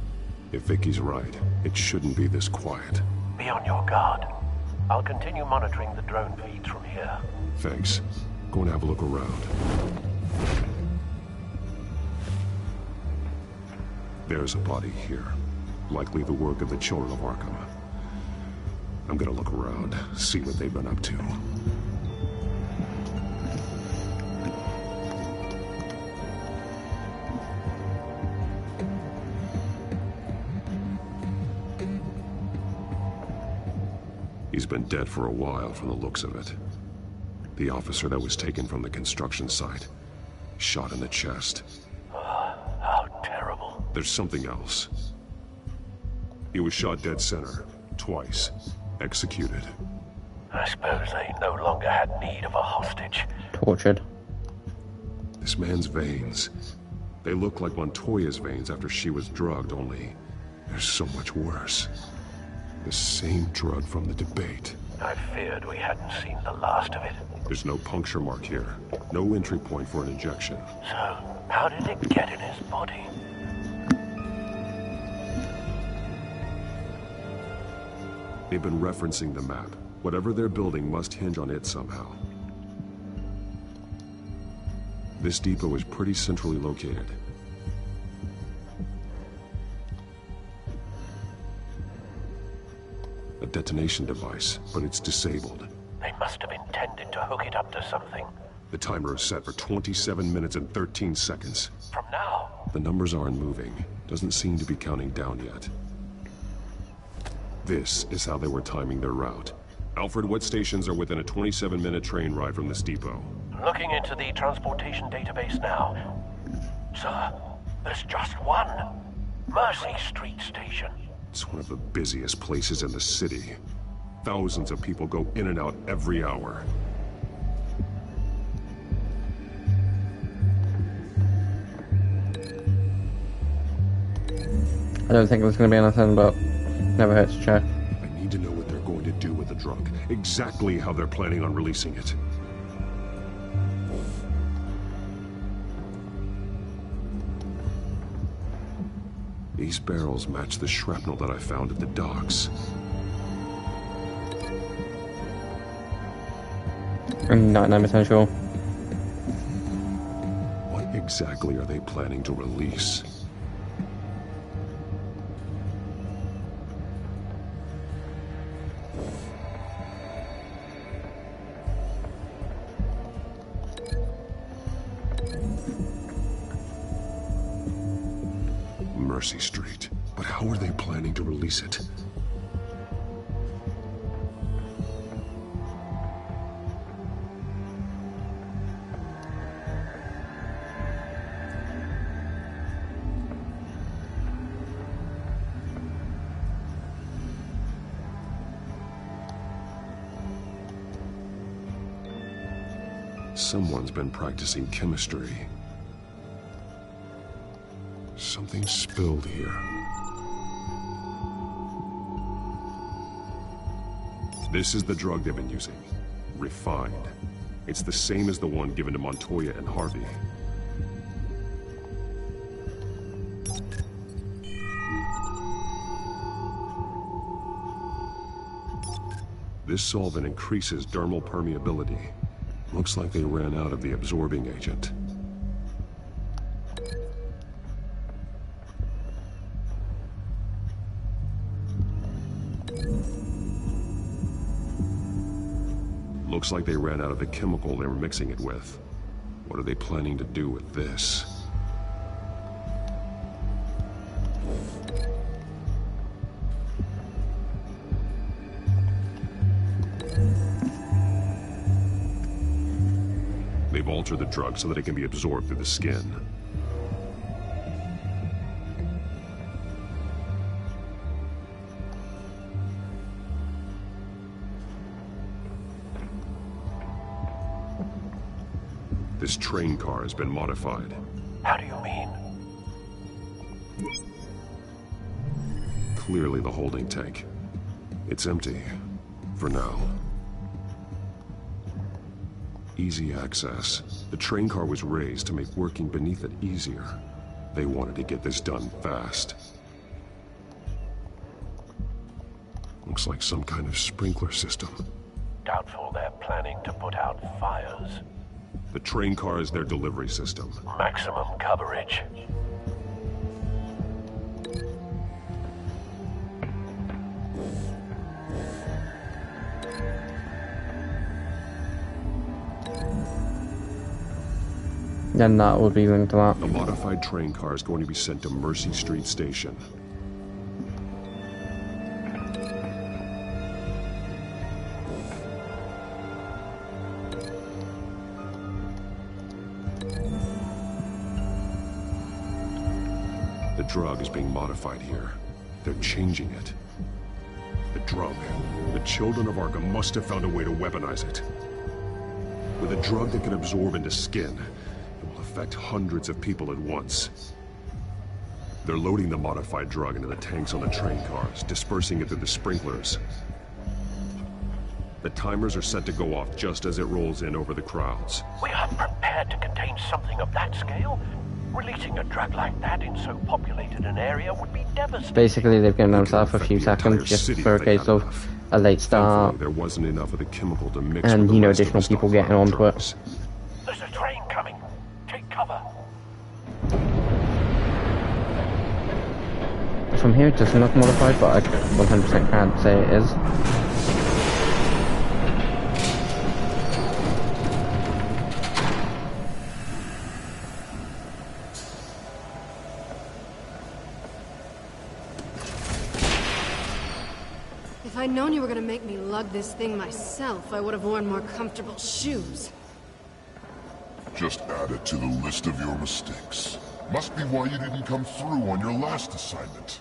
If Vicky's right, it shouldn't be this quiet. Be on your guard. I'll continue monitoring the drone feeds from here. Thanks. Go and have a look around. There's a body here. Likely the work of the children of Arkham. I'm gonna look around, see what they've been up to. He's been dead for a while from the looks of it. The officer that was taken from the construction site. Shot in the chest. How terrible. There's something else. He was shot dead center. Twice. Executed. I suppose they no longer had need of a hostage. Tortured. This man's veins. They look like Montoya's veins after she was drugged, only they're so much worse. The same drug from the debate. I feared we hadn't seen the last of it. There's no puncture mark here. No entry point for an injection. So, how did it get in his body? They've been referencing the map. Whatever they're building must hinge on it somehow. This depot is pretty centrally located. A detonation device, but it's disabled. They must have intended to hook it up to something. The timer is set for 27 minutes and 13 seconds. From now? The numbers aren't moving. Doesn't seem to be counting down yet. This is how they were timing their route. Alfred, what stations are within a 27-minute train ride from this depot? Looking into the transportation database now. Sir, there's just one. Mercy Street Station. It's one of the busiest places in the city. Thousands of people go in and out every hour. I don't think there's going to be anything, but never hurts to check. I need to know what they're going to do with the drug. Exactly how they're planning on releasing it. These barrels match the shrapnel that I found at the docks. I'm 99% sure. What exactly are they planning to release? Mercy Street. But how are they planning to release it? Someone's been practicing chemistry. Something spilled here. This is the drug they've been using. Refined. It's the same as the one given to Montoya and Harvey. This solvent increases dermal permeability. Looks like they ran out of the absorbing agent. Looks like they ran out of the chemical they were mixing it with. What are they planning to do with this? They've altered the drug so that it can be absorbed through the skin. This train car has been modified. How do you mean? Clearly the holding tank. It's empty. For now. Easy access. The train car was raised to make working beneath it easier. They wanted to get this done fast. Looks like some kind of sprinkler system. Doubtful they're planning to put out fires. The train car is their delivery system. Maximum coverage. Then that would be linked to that. The modified train car is going to be sent to Mercy Street Station. The drug is being modified here. They're changing it. The drug. The children of Arkham must have found a way to weaponize it. With a drug that can absorb into skin, it will affect hundreds of people at once. They're loading the modified drug into the tanks on the train cars, dispersing it through the sprinklers. The timers are set to go off just as it rolls in over the crowds. We are prepared to contain something of that scale? Releasing a drug like that in so populated an area would be devastating. Basically, they've given themselves a few seconds just for a case of a late start. There wasn't enough of the chemical to mix and, with you the know, rest of additional the people getting onto it. There's a train coming. Take cover. From here, it doesn't look modified, but I 100% can't say it is. If I'd known you were gonna make me lug this thing myself, I would have worn more comfortable shoes. Just add it to the list of your mistakes. Must be why you didn't come through on your last assignment.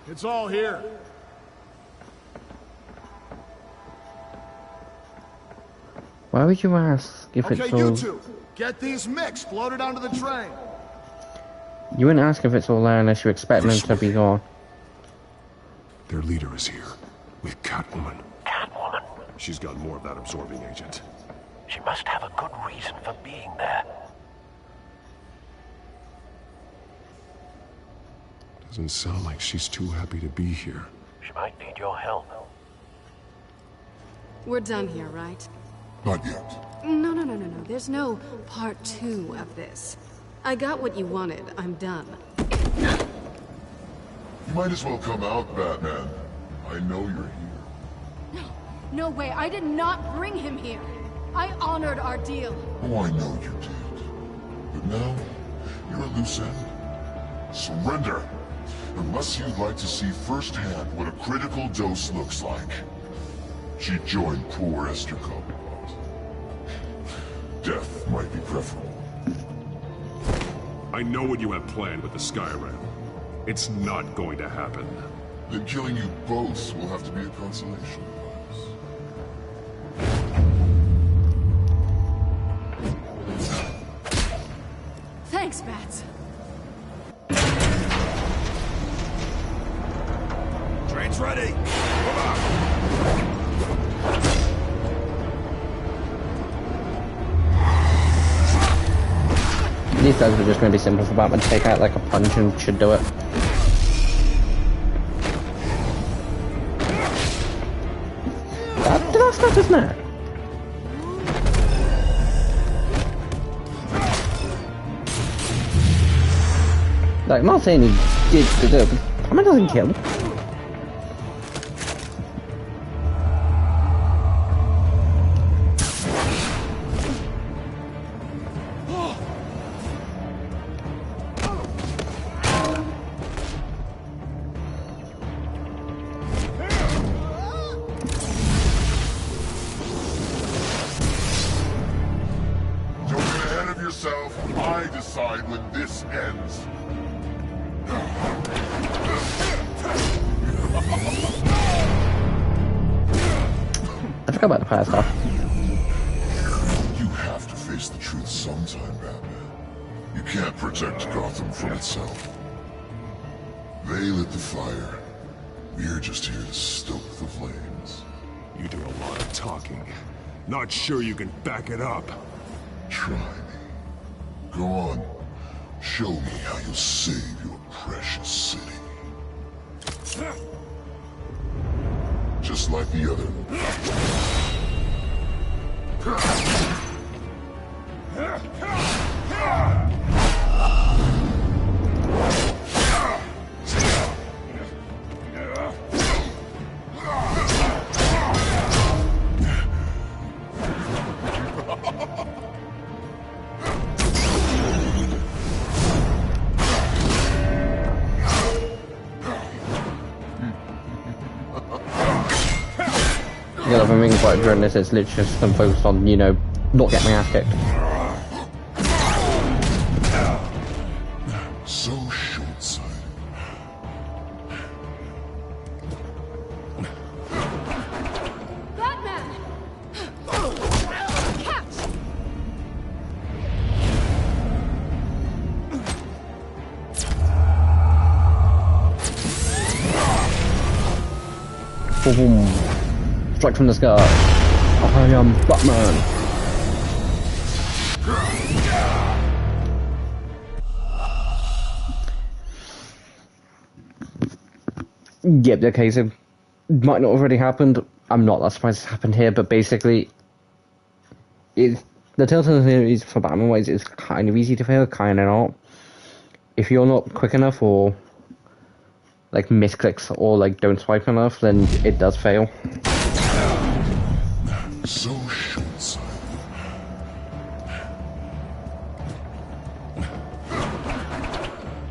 It's all here. Why would you ask if Okay, it's all... you two, get these mixed, loaded onto the train. You wouldn't ask if it's all there unless you expect them to be gone. Their leader is here, with Catwoman. Catwoman? She's got more of that absorbing agent. She must have a good reason for being there. Doesn't sound like she's too happy to be here. She might need your help. We're done here, right? Not yet. No. There's no part 2 of this. I got what you wanted. I'm done. You might as well come out, Batman. I know you're here. No way. I did not bring him here. I honored our deal. Oh, I know you did. But now, you're a loose end. Surrender! Unless you'd like to see firsthand what a critical dose looks like. She joined poor Esther Cobblepot. Death might be preferable. I know what you have planned with the Skyrim. It's not going to happen. Then killing you both will have to be a consolation prize. Thanks, Bats. Train's ready. Come on. These guys are just going to be simple for Batman to take out, like a punch and should do it. Did I snap his neck? Like, I'm not saying he did do it, but Batman doesn't kill. I decide when this ends. I forgot about the fire stuff. You have to face the truth sometime, Batman. You can't protect Gotham from itself. They lit the fire. We're just here to stoke the flames. You do a lot of talking. Not sure you can back it up. Try me. Go on. Show me how you'll save your precious city. Just like the other. If I'm being quite during this, it's literally just them focused on, you know, not getting my ass kicked. So short-sighted. Batman! Catch! Boom. Strike from the sky. I am Batman. Yep, okay, so might not have already happened. I'm not that surprised it's happened here, but basically, the Telltale series for Batman wise is kind of easy to fail, kind of not. If you're not quick enough, or like misclicks, or like don't swipe enough, then it does fail. So short-sighted.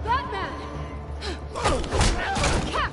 Batman! Catch!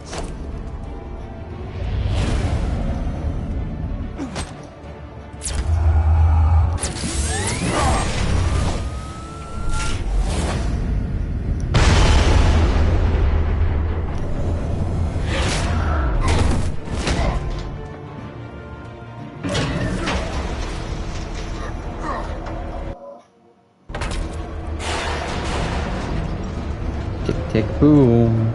Tick, boom.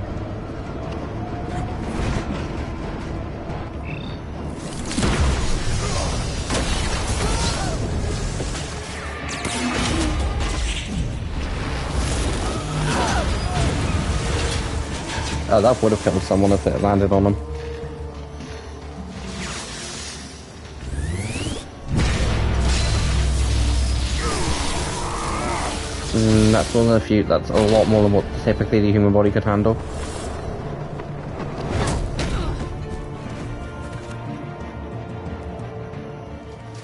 Oh, that would have killed someone if it landed on them. That's one of the few. That's a lot more than what typically the human body could handle.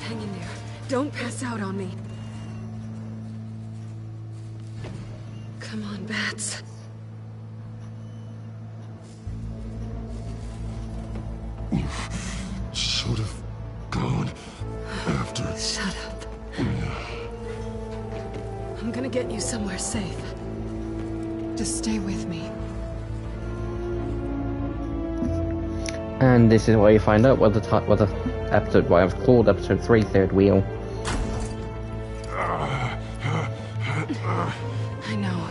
Hang in there. Don't pass out on me. Come on, Bats. Should have gone after. Shut up. I'm gonna get you somewhere safe. Just stay with me. And this is where you find out whether episode, why I've called episode 3 Third Wheel. I know.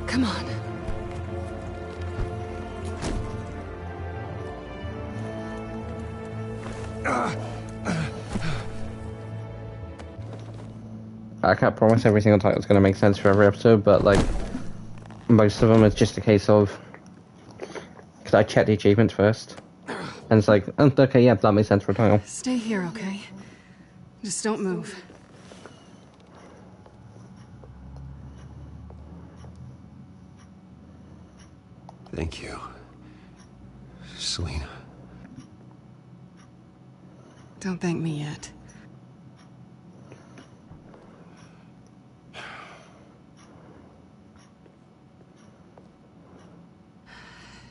Come on. I can't promise every single title's going to make sense for every episode, but like most of them, it's just a case of because I check the achievements first, and it's like, oh, okay, yeah, that makes sense for a title. Stay here, okay? Just don't move. Thank you, Selina. Don't thank me yet.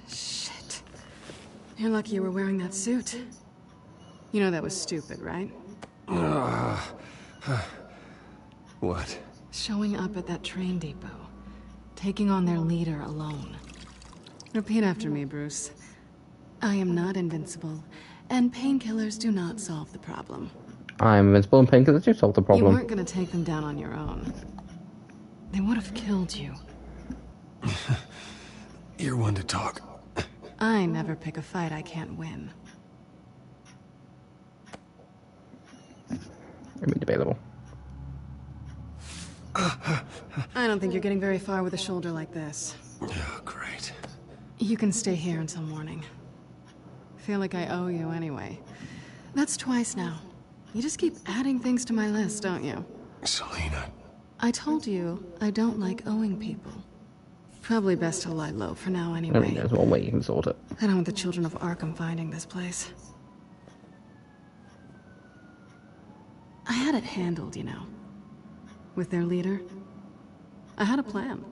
Shit. You're lucky you were wearing that suit. You know that was stupid, right? What? Showing up at that train depot. Taking on their leader alone. Repeat after me, Bruce. I am not invincible, and painkillers do not solve the problem. I'm invincible and painkillers do solve the problem. You weren't gonna take them down on your own. They would have killed you. You're one to talk. I never pick a fight I can't win. I mean, debatable. I don't think you're getting very far with a shoulder like this. Oh, great. You can stay here until morning. Feel like I owe you anyway. That's twice now. You just keep adding things to my list, don't you? Selina. I told you I don't like owing people. Probably best to lie low for now anyway. I mean, there's one way you can sort it. I don't want the children of Arkham finding this place. I had it handled, you know. With their leader. I had a plan.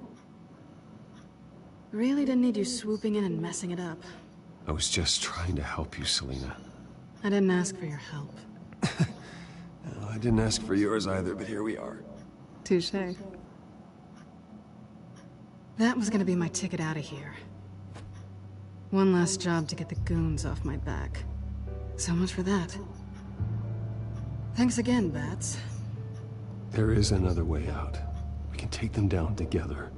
Really didn't need you swooping in and messing it up. I was just trying to help you, Selina. I didn't ask for your help. No, I didn't ask for yours either, but here we are. Touché. That was gonna be my ticket out of here. One last job to get the goons off my back. So much for that. Thanks again, Bats. There is another way out. We can take them down together.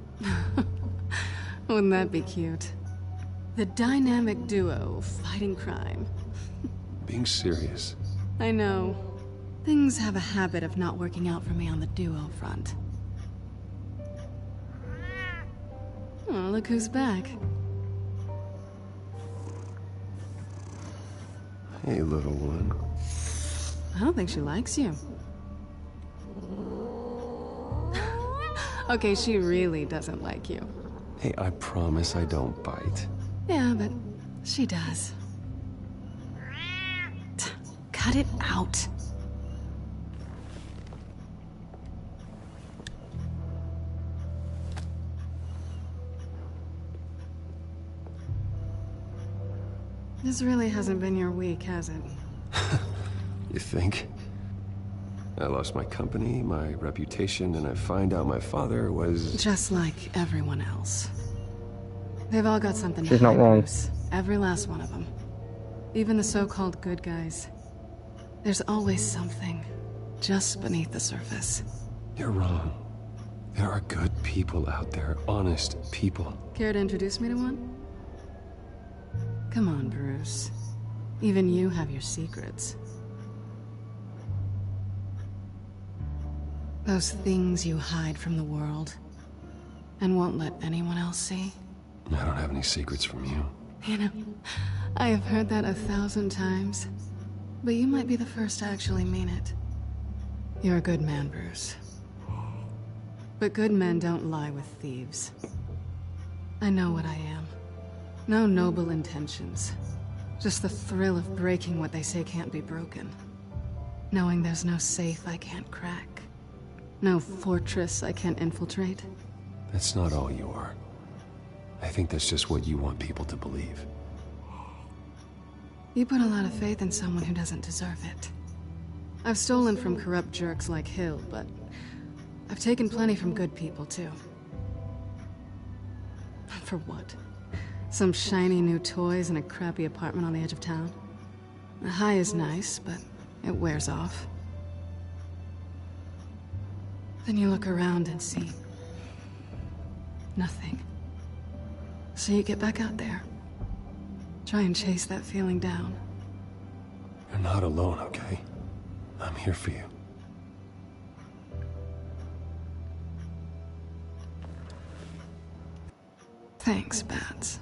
Wouldn't that be cute? The dynamic duo fighting crime. Being serious. I know. Things have a habit of not working out for me on the duo front. Oh, look who's back. Hey, little one. I don't think she likes you. Okay, she really doesn't like you. Hey, I promise I don't bite. Yeah, but she does. Cut it out. This really hasn't been your week, has it? You think? I lost my company, my reputation, and I find out my father was... Just like everyone else. They've all got something to She's not hide, wrong. Bruce. Every last one of them. Even the so-called good guys. There's always something just beneath the surface. You're wrong. There are good people out there, honest people. Care to introduce me to one? Come on, Bruce. Even you have your secrets. Those things you hide from the world and won't let anyone else see. I don't have any secrets from you. You know, I have heard that 1,000 times, but you might be the first to actually mean it. You're a good man, Bruce. But good men don't lie with thieves. I know what I am. No noble intentions. Just the thrill of breaking what they say can't be broken. Knowing there's no safe I can't crack. No fortress I can't infiltrate. That's not all you are. I think that's just what you want people to believe. You put a lot of faith in someone who doesn't deserve it. I've stolen from corrupt jerks like Hill, but I've taken plenty from good people, too. For what? Some shiny new toys in a crappy apartment on the edge of town? The high is nice, but it wears off. Then you look around and see nothing. So you get back out there. Try and chase that feeling down. You're not alone, okay? I'm here for you. Thanks, Bats.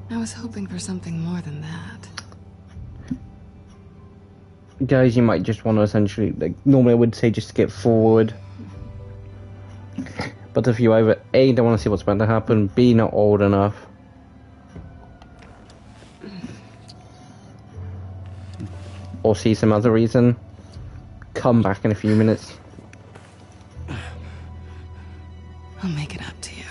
I was hoping for something more than that. Guys, you might just want to essentially, like, normally I would say just skip forward. But if you either A, don't want to see what's about to happen, B, not old enough, or see some other reason, come back in a few minutes. I'll make it up to you.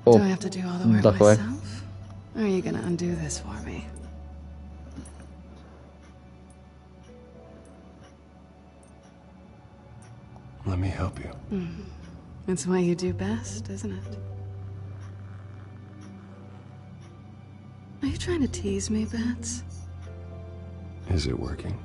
Oh, do I have to do all the work luckily. myself? Or are you gonna undo this for me? me help you. It's what you do best, isn't it? Are you trying to tease me, Bats? Is it working?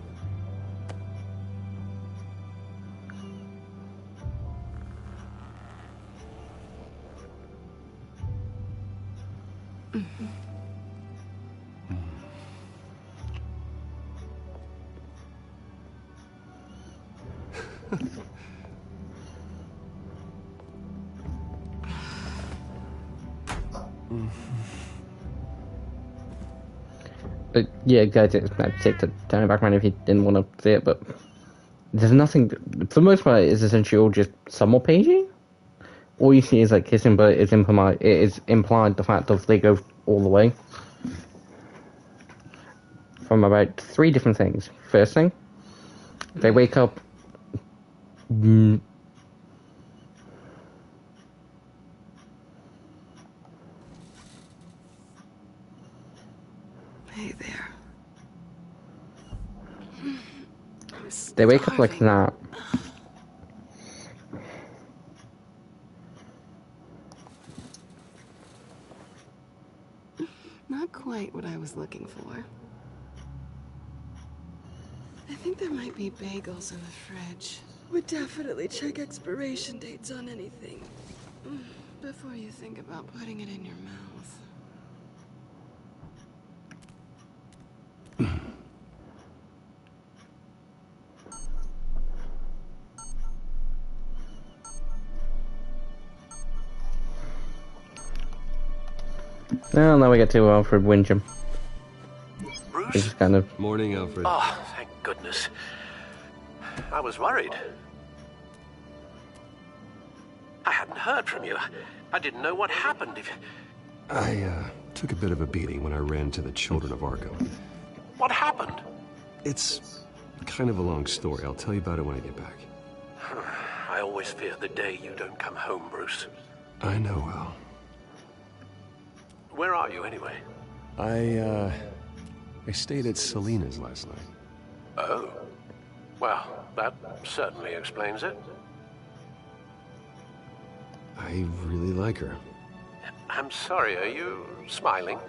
Yeah, guys, I'd say to turn it back around if you didn't want to see it, but there's nothing. For the most part, it's essentially all just somewhat paging. All you see is like kissing, but it is implied the fact of they go all the way from about 3 different things. First thing, they wake up. Hey there. They wake up like that. Not quite what I was looking for. I think there might be bagels in the fridge. Would definitely check expiration dates on anything before you think about putting it in your mouth. Well, now we get to Alfred Wincham. Bruce? Which is kind of... Morning, Alfred. Oh, thank goodness. I was worried. I hadn't heard from you. I didn't know what happened. I took a bit of a beating when I ran to the Children of Arkham. What happened? It's kind of a long story. I'll tell you about it when I get back. I always fear the day you don't come home, Bruce. I know well. Where are you, anyway? I stayed at Selena's last night. Oh. Well, that certainly explains it. I really like her. I'm sorry, are you smiling?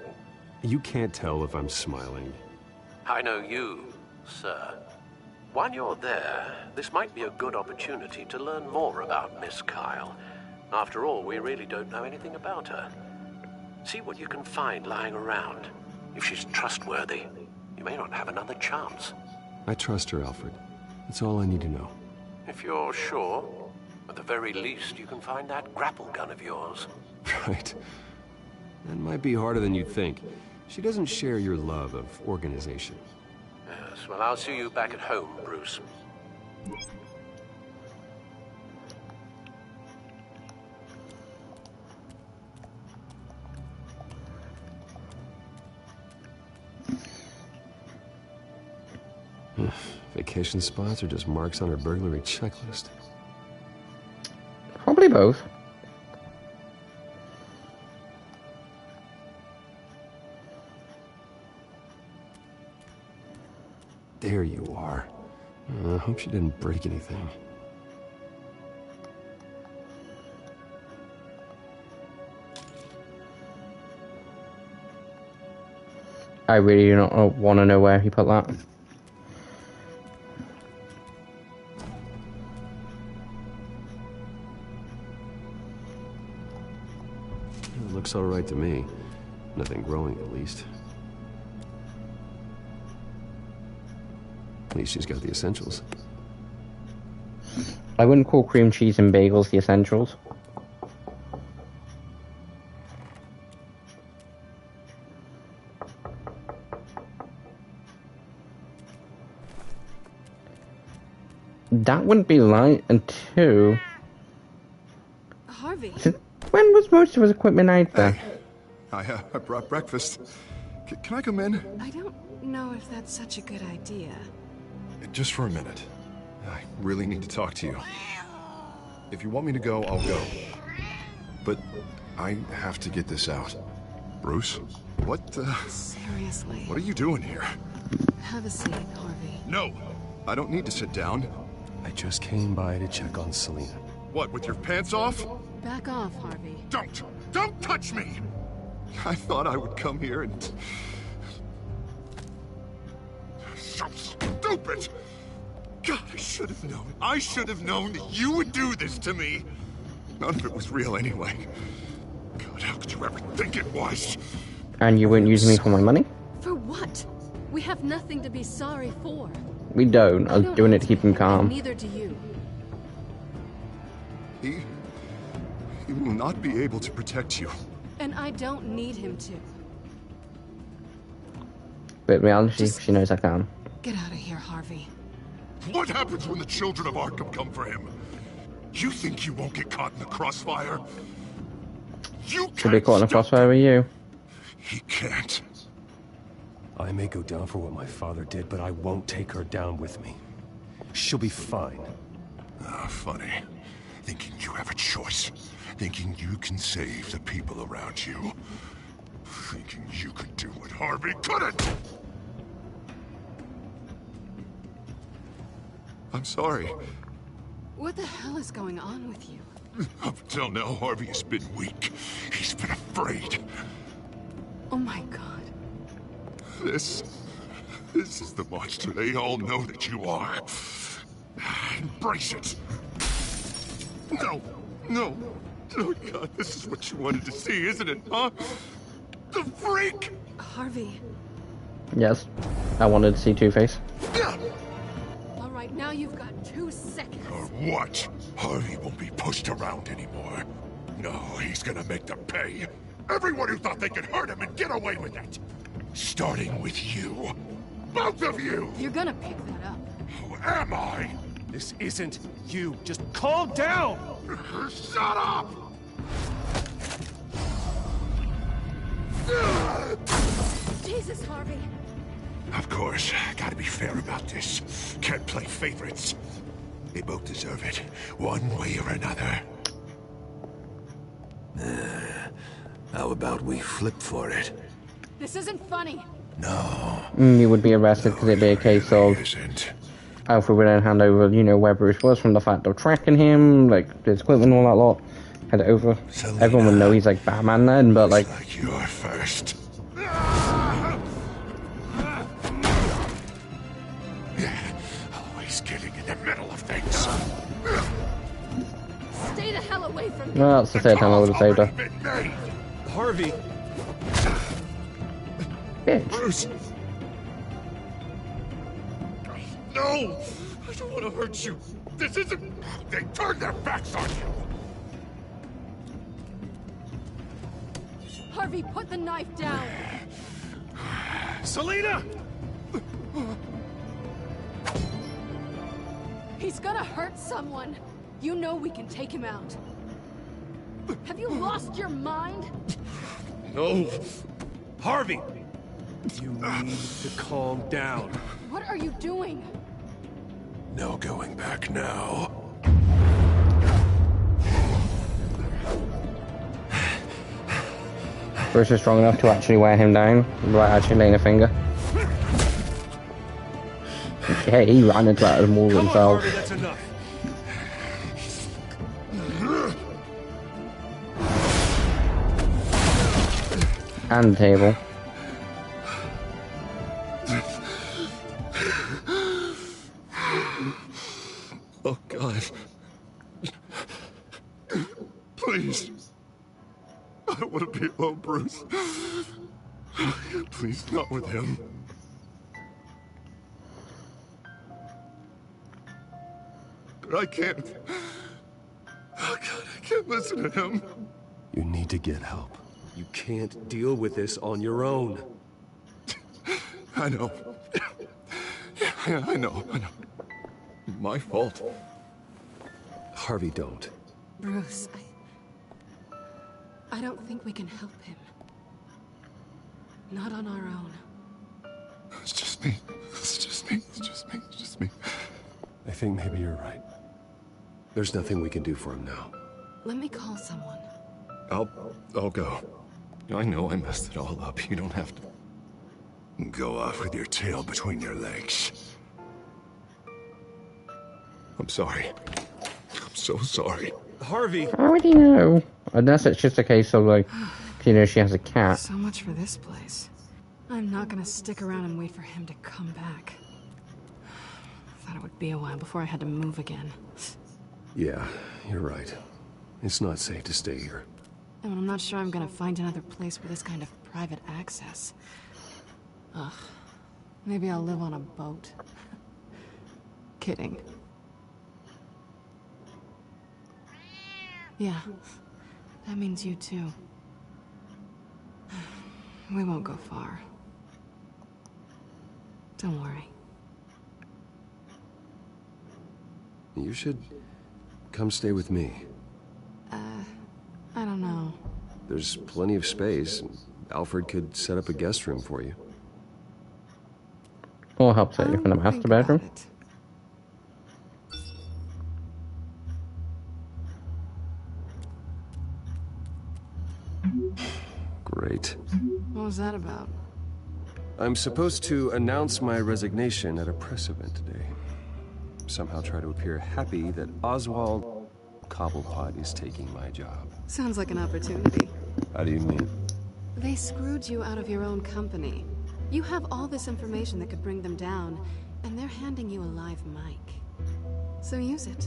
You can't tell if I'm smiling. I know you, sir. While you're there, this might be a good opportunity to learn more about Miss Kyle. After all, we really don't know anything about her. See what you can find lying around. If she's trustworthy, you may not have another chance. I trust her, Alfred. That's all I need to know. If you're sure, at the very least, you can find that grapple gun of yours. Right. That might be harder than you think. She doesn't share your love of organization. Yes, well, I'll see you back at home, Bruce. Vacation spots or just marks on her burglary checklist? Probably both. There you are. I hope she didn't break anything. I really don't want to know where he put that. It looks all right to me. Nothing growing, at least. At least she's got the essentials. I wouldn't call cream cheese and bagels the essentials. That wouldn't be light until... Harvey? When was most of his equipment out there? I brought breakfast. Can I come in? I don't know if that's such a good idea. Just for a minute. I really need to talk to you. If you want me to go, I'll go. But I have to get this out. Bruce? What Seriously. What are you doing here? Have a seat, Harvey. No! I don't need to sit down. I just came by to check on Selina. What, with your pants off? Back off, Harvey. Don't touch me! I thought I would come here and... So stupid! God, I should have known. I should have known that you would do this to me. None of it was real anyway. God, how could you ever think it was? And you weren't using me for my money? For what? We have nothing to be sorry for. We don't. I was doing it to keep him calm. Neither do you. He will not be able to protect you. And I don't need him to. But in reality, she knows I can. Get out of here, Harvey. What happens when the children of Arkham come for him? You think you won't get caught in the crossfire? You Should be caught in a crossfire with you. He can't. I may go down for what my father did, but I won't take her down with me. She'll be fine. Ah, funny. Thinking you have a choice. Thinking you can save the people around you. Thinking you could do what Harvey couldn't! I'm sorry. What the hell is going on with you? Up until now, Harvey has been weak. He's been afraid. Oh my god. This is the monster they all know that you are. Embrace it. No. Oh God, this is what you wanted to see, isn't it, huh? The freak! Harvey. Yes. I wanted to see Two-Face. All right, now you've got 2 seconds. Or what? Harvey won't be pushed around anymore. No, he's gonna make them pay. Everyone who thought they could hurt him and get away with it. Starting with you. Both of you! You're gonna pick that up. Who am I? This isn't you. Just calm down! Shut up! Jesus, Harvey. Of course, gotta be fair about this. Can't play favorites. They both deserve it, one way or another. How about we flip for it? This isn't funny. No. You would be arrested because it'd be a case of Alfred would then hand over, where Bruce was from the fact of tracking him, like his equipment and all that lot. Hand it over. Selina, everyone would know he's like Batman then, but like you're first. Always getting in the middle of things. Stay the hell away from me. well, that's the third time I would have saved her. Harvey! Bitch. Bruce! No! I don't want to hurt you. This isn't... They turned their backs on you. Harvey, put the knife down. Selina! He's gonna hurt someone. You know we can take him out. Have you lost your mind? No. Harvey! You need to calm down. What are you doing? No going back now. Bruce is strong enough to actually wear him down without actually laying a finger. Hey, he ran into that wall himself. Harvey, that's enough. And the table. Oh, God. Please. I don't want to be alone, Bruce. Please, not with him. But I can't. Oh, God, I can't listen to him. You need to get help. You can't deal with this on your own. I know. Yeah, I know. My fault. Harvey, don't. Bruce, I don't think we can help him. Not on our own. It's just me. It's just me. I think maybe you're right. There's nothing we can do for him now. Let me call someone. I'll go. I know I messed it all up. You don't have to go off with your tail between your legs. I'm sorry. I'm so sorry. Harvey! How would you know? Unless it's just a case of, like, you know, she has a cat. So much for this place. I'm not gonna stick around and wait for him to come back. Thought it would be a while before I had to move again. Yeah, you're right. It's not safe to stay here. And I'm not sure I'm gonna find another place with this kind of private access. Ugh. Maybe I'll live on a boat. Kidding. Yeah. That means you too. We won't go far. Don't worry. You should come stay with me. I don't know. There's plenty of space. Alfred could set up a guest room for you. Or help set you in the master bedroom. Great. What was that about? I'm supposed to announce my resignation at a press event today. Somehow try to appear happy that Oswald Cobblepot is taking my job. Sounds like an opportunity. How do you mean? They screwed you out of your own company. You have all this information that could bring them down, and they're handing you a live mic. So use it.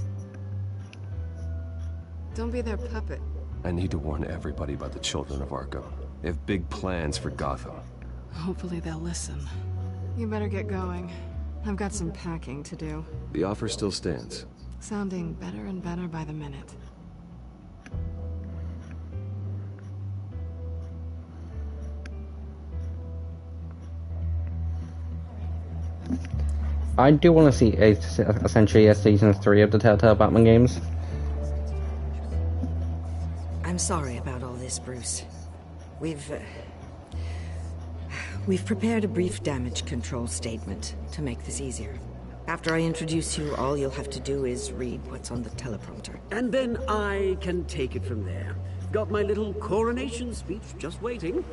Don't be their puppet. I need to warn everybody about the children of Arkham. They have big plans for Gotham. Hopefully they'll listen. You better get going. I've got some packing to do. The offer still stands. Sounding better and better by the minute. I do want to see essentially a season 3 of the Telltale Batman games. I'm sorry about all this, Bruce. We've prepared a brief damage control statement to make this easier. After I introduce you, all you'll have to do is read what's on the teleprompter. And then I can take it from there. Got my little coronation speech just waiting.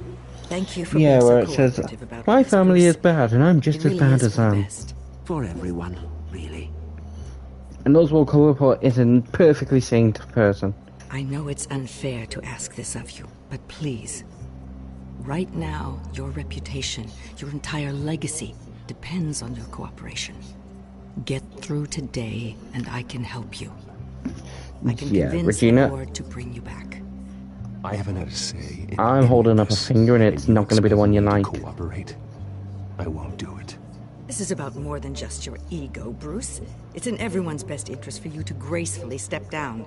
Thank you for Yeah, being where so it says, cooperative about my this, family Bruce. is bad and I'm just It as really bad is as for the them. best. For everyone, really. And Oswald Cobblepot is a perfectly sane person. I know it's unfair to ask this of you, but please. Right now, your reputation, your entire legacy, depends on your cooperation. Get through today, and I can help you. I can convince Regina, the board to bring you back. I haven't had a say in I'm holding up a finger and it's not going to be the one you like. Cooperate. I won't do it. This is about more than just your ego, Bruce. It's in everyone's best interest for you to gracefully step down.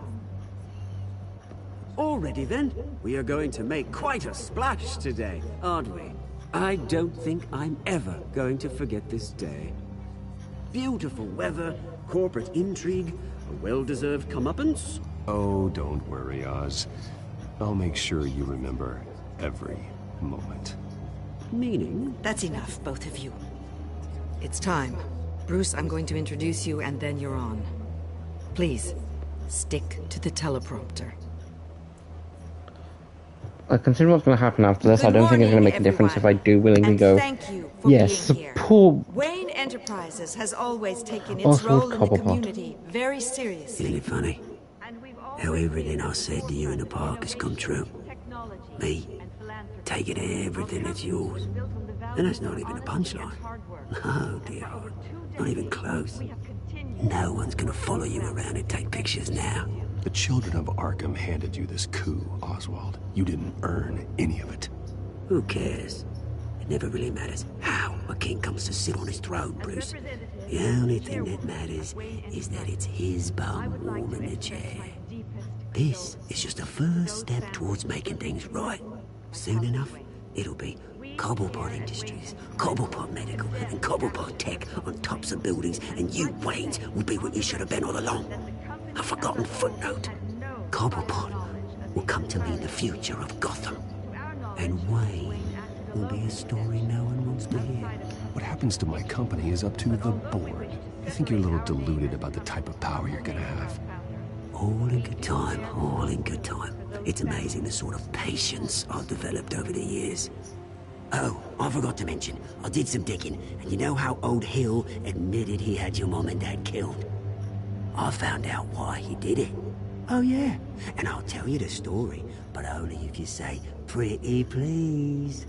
Already then, we are going to make quite a splash today, aren't we? I don't think I'm ever going to forget this day. Beautiful weather, corporate intrigue, a well-deserved comeuppance. Oh, don't worry, Oz. I'll make sure you remember every moment. Meaning? That's enough, both of you. It's time. Bruce, I'm going to introduce you, and then you're on. Please, stick to the teleprompter. Considering what's going to happen after this, I don't think it's going to make a difference if I do willingly go. Thank you for Yes, being here. support. Wayne Enterprises has always taken its Oswald role in the Cobblepot. community very seriously. Isn't it funny? How everything I said to you in the park has come true. Me, taking everything that's yours. And that's not even a punchline. No, dear heart. Not even close. No one's gonna follow you around and take pictures now. The children of Arkham handed you this coup, Oswald. You didn't earn any of it. Who cares? It never really matters how a king comes to sit on his throne, Bruce. The only thing that matters is that it's his bum warm in the chair. This is just a first step towards making things right. Soon enough, it'll be Cobblepot Industries, Cobblepot Medical, and Cobblepot Tech on tops of buildings, and you, Waynes, will be what you should have been all along. A forgotten footnote. Cobblepot will come to mean the future of Gotham. And Wayne will be a story no one wants to hear. What happens to my company is up to the board. I think you're a little deluded about the type of power you're gonna have. All in good time, all in good time. It's amazing the sort of patience I've developed over the years. Oh, I forgot to mention, I did some digging, and you know how old Hill admitted he had your mom and dad killed? I found out why he did it. Oh yeah, and I'll tell you the story, but only if you say pretty please.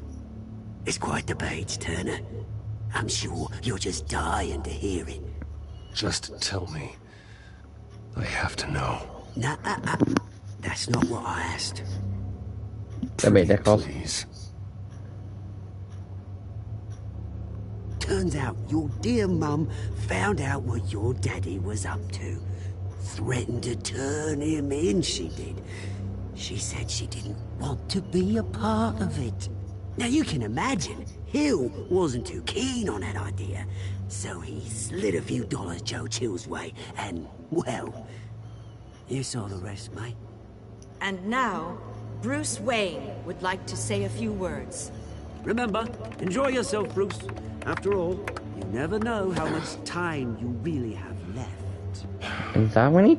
It's quite the page turner. I'm sure you're just dying to hear it. Just tell me. I have to know. Nah, that's not what I asked. Please. Turns out your dear mum found out what your daddy was up to. Threatened to turn him in, she did. She said she didn't want to be a part of it. Now you can imagine, Hill wasn't too keen on that idea. So he slid a few dollars Joe Chill's way, and, well, you saw the rest, mate. And now, Bruce Wayne would like to say a few words. Remember, enjoy yourself, Bruce. After all, you never know how much time you really have left. Is that when he...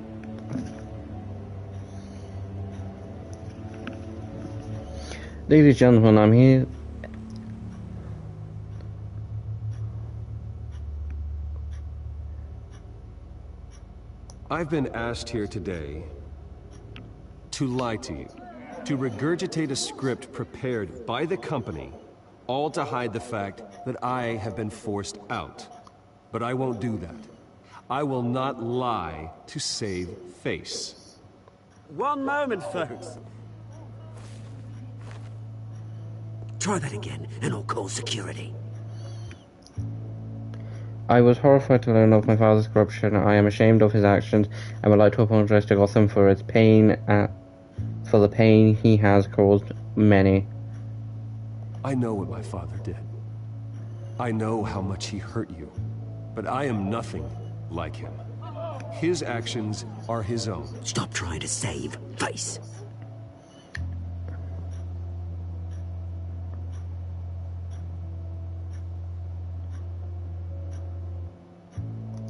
Ladies and gentlemen, I'm here... I've been asked here today to lie to you, to regurgitate a script prepared by the company, all to hide the fact that I have been forced out. But I won't do that. I will not lie to save face. One moment, folks. Try that again, and I'll call security. I was horrified to learn of my father's corruption. I am ashamed of his actions and would like to apologize to Gotham for its pain, for the pain he has caused many. I know what my father did. I know how much he hurt you. But I am nothing like him. His actions are his own. Stop trying to save face.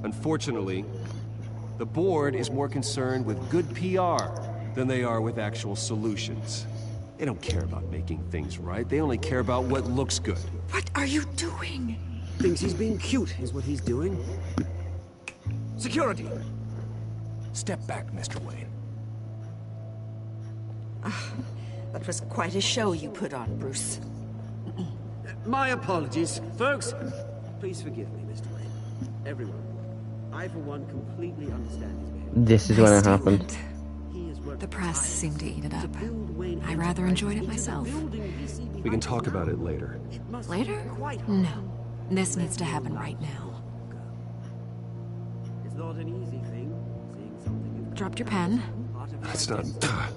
Unfortunately, the board is more concerned with good PR than they are with actual solutions. They don't care about making things right. They only care about what looks good. What are you doing? Thinks he's being cute, is what he's doing. Security! Step back, Mr. Wayne. That was quite a show you put on, Bruce. My apologies. Folks, please forgive me, Mr. Wayne. Everyone. I, for one, completely understand his behavior. This is when it happened. The press seemed to eat it up. I rather enjoyed it myself. We can talk about it later. Later? No. This needs to happen right now. It's not an easy thing, seeing something. Dropped your pen. That's not...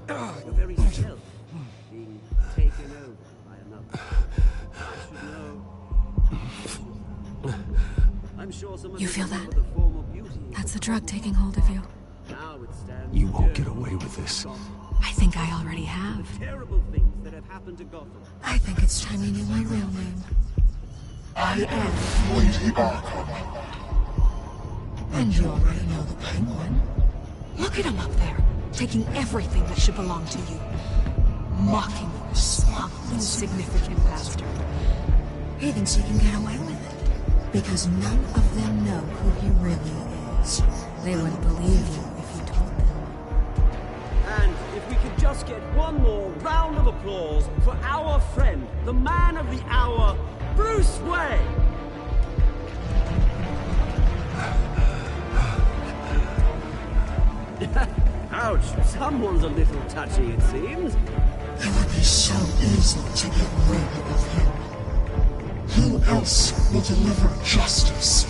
Your very self being taken over by another. I should know. I'm sure someone You feel that? the form of beauty. That's the drug taking hold of you. Now it stands You won't get away with this. I think I already have. terrible things that have happened to Gotham. I think it's time you knew my real name. I am Lady Arkham. And you already know the Penguin. Look at him up there, taking everything that should belong to you. Mocking you, smug, insignificant bastard. He thinks he can get away with it, because none of them know who he really is. They wouldn't believe you if you told them. And if we could just get one more round of applause for our friend, the man of the hour, Bruce Wayne! Ouch, someone's a little touchy, it seems. It would be so easy to get rid of him. Who else will deliver justice?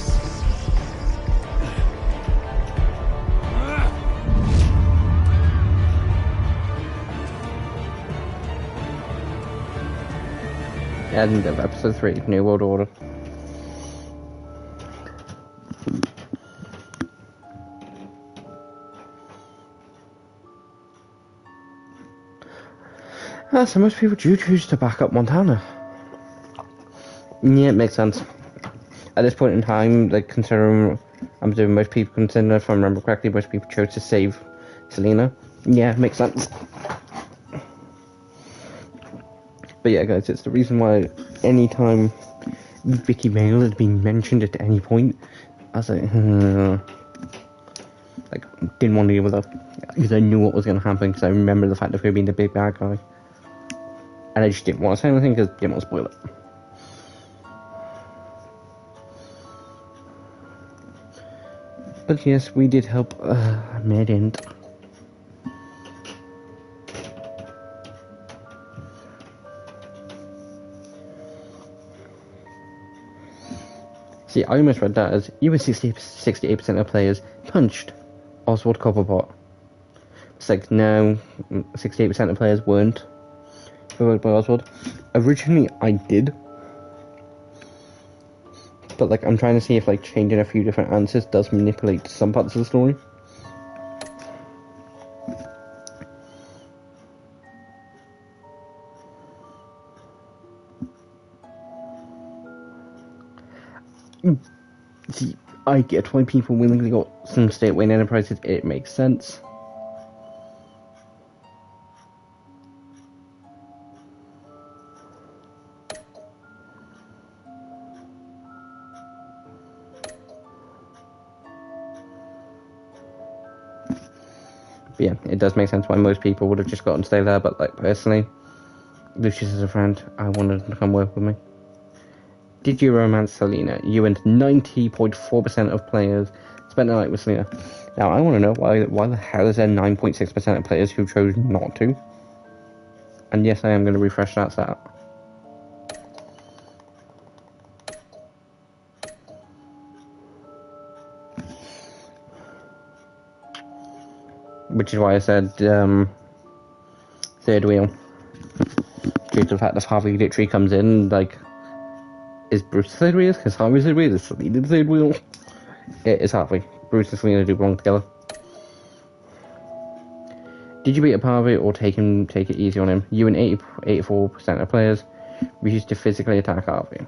End of episode 3, New World Order. So most people do choose to back up Montana. Yeah, it makes sense. At this point in time, like, considering I'm doing most people consider, if I remember correctly, most people chose to save Selena. Yeah, it makes sense. But yeah, guys, it's the reason why anytime Vicky Vale has been mentioned at any point, I was like, like, didn't want to deal with her because I knew what was going to happen, because I remember the fact of her being the big bad guy. And I just didn't want to say anything because I didn't want to spoil it. But yes, we did help Medint. See, I almost read that as even 68% of players punched Oswald Cobblepot. It's like, no, 68% of players weren't provoked by Oswald. Originally, I did. But, like, I'm trying to see if, like, changing a few different answers does manipulate some parts of the story. See, I get why people willingly got some state-wing enterprises. It makes sense. But yeah, it does make sense why most people would have just gotten to stay there, but, like, personally, Lucius is a friend. I wanted him to come work with me. Did you romance Selena? You and 90.4% of players spent the night with Selena. Now, I want to know why the hell is there 9.6% of players who chose not to? And yes, I am going to refresh that stat. Which is why I said, third wheel. Due to the fact that Harvey literally comes in, like, is Bruce the third wheel? Because Harvey's the third wheel? Is Selena the third wheel? It is Harvey. Bruce and Selena do belong together. Did you beat up Harvey or take it easy on him? You and 84% of players refused to physically attack Harvey.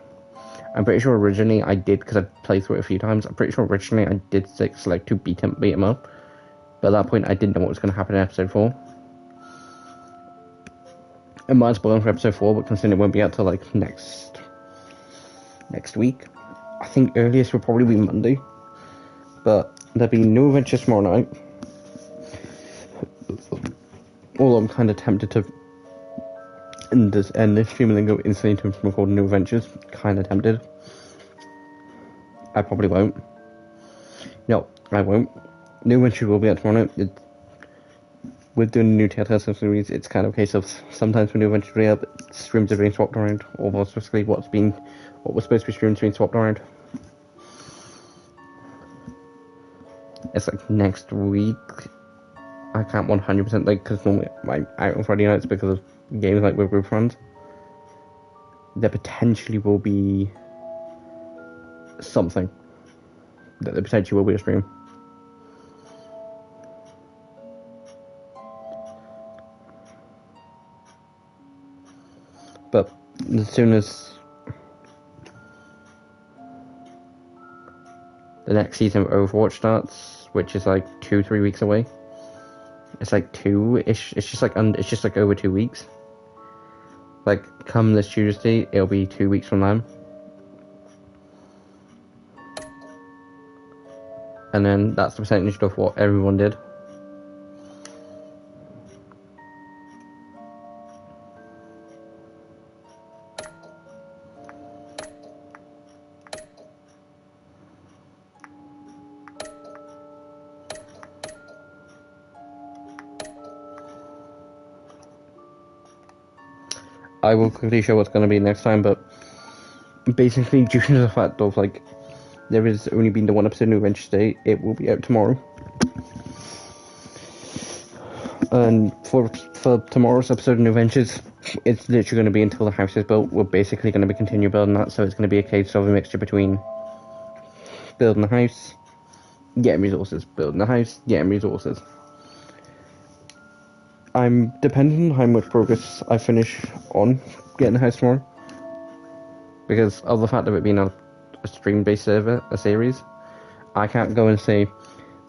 I'm pretty sure originally I did, because I played through it a few times. I'm pretty sure originally I did select to beat him up. But at that point I didn't know what was going to happen in episode 4. It might spoil for episode 4, but considering it won't be out till like next week. I think earliest will probably be Monday. But there'll be no adventures tomorrow night. Although I'm kind of tempted to end this stream and then go instantly to record new adventures. Kind of tempted. I probably won't. No, I won't. New adventure will be out tomorrow night. With doing the new Telltale series, it's kind of a case of sometimes when new adventures are out, streams are being swapped around, or more specifically what was supposed to be streamed is being swapped around. It's like next week. I can't 100% like, because normally I'm out on Friday nights because of games like with group friends. There potentially will be something that there potentially will be a stream. But as soon as the next season of Overwatch starts, which is like 2-3 weeks away, it's like 2-ish. It's just like over 2 weeks. Like come this Tuesday, it'll be 2 weeks from now, and then that's the percentage of what everyone did. I will quickly show what's going to be next time, but basically due to the fact of like there has only been the one episode of New Adventure today, it will be out tomorrow. And for tomorrow's episode of New Adventures, it's literally going to be until the house is built. We're basically going to be continue building that, so it's going to be a case of a mixture between building the house, getting resources, building the house, getting resources. I'm dependent on how much progress I finish on getting the house tomorrow, because of the fact of it being a stream-based server, a series. I can't go and say,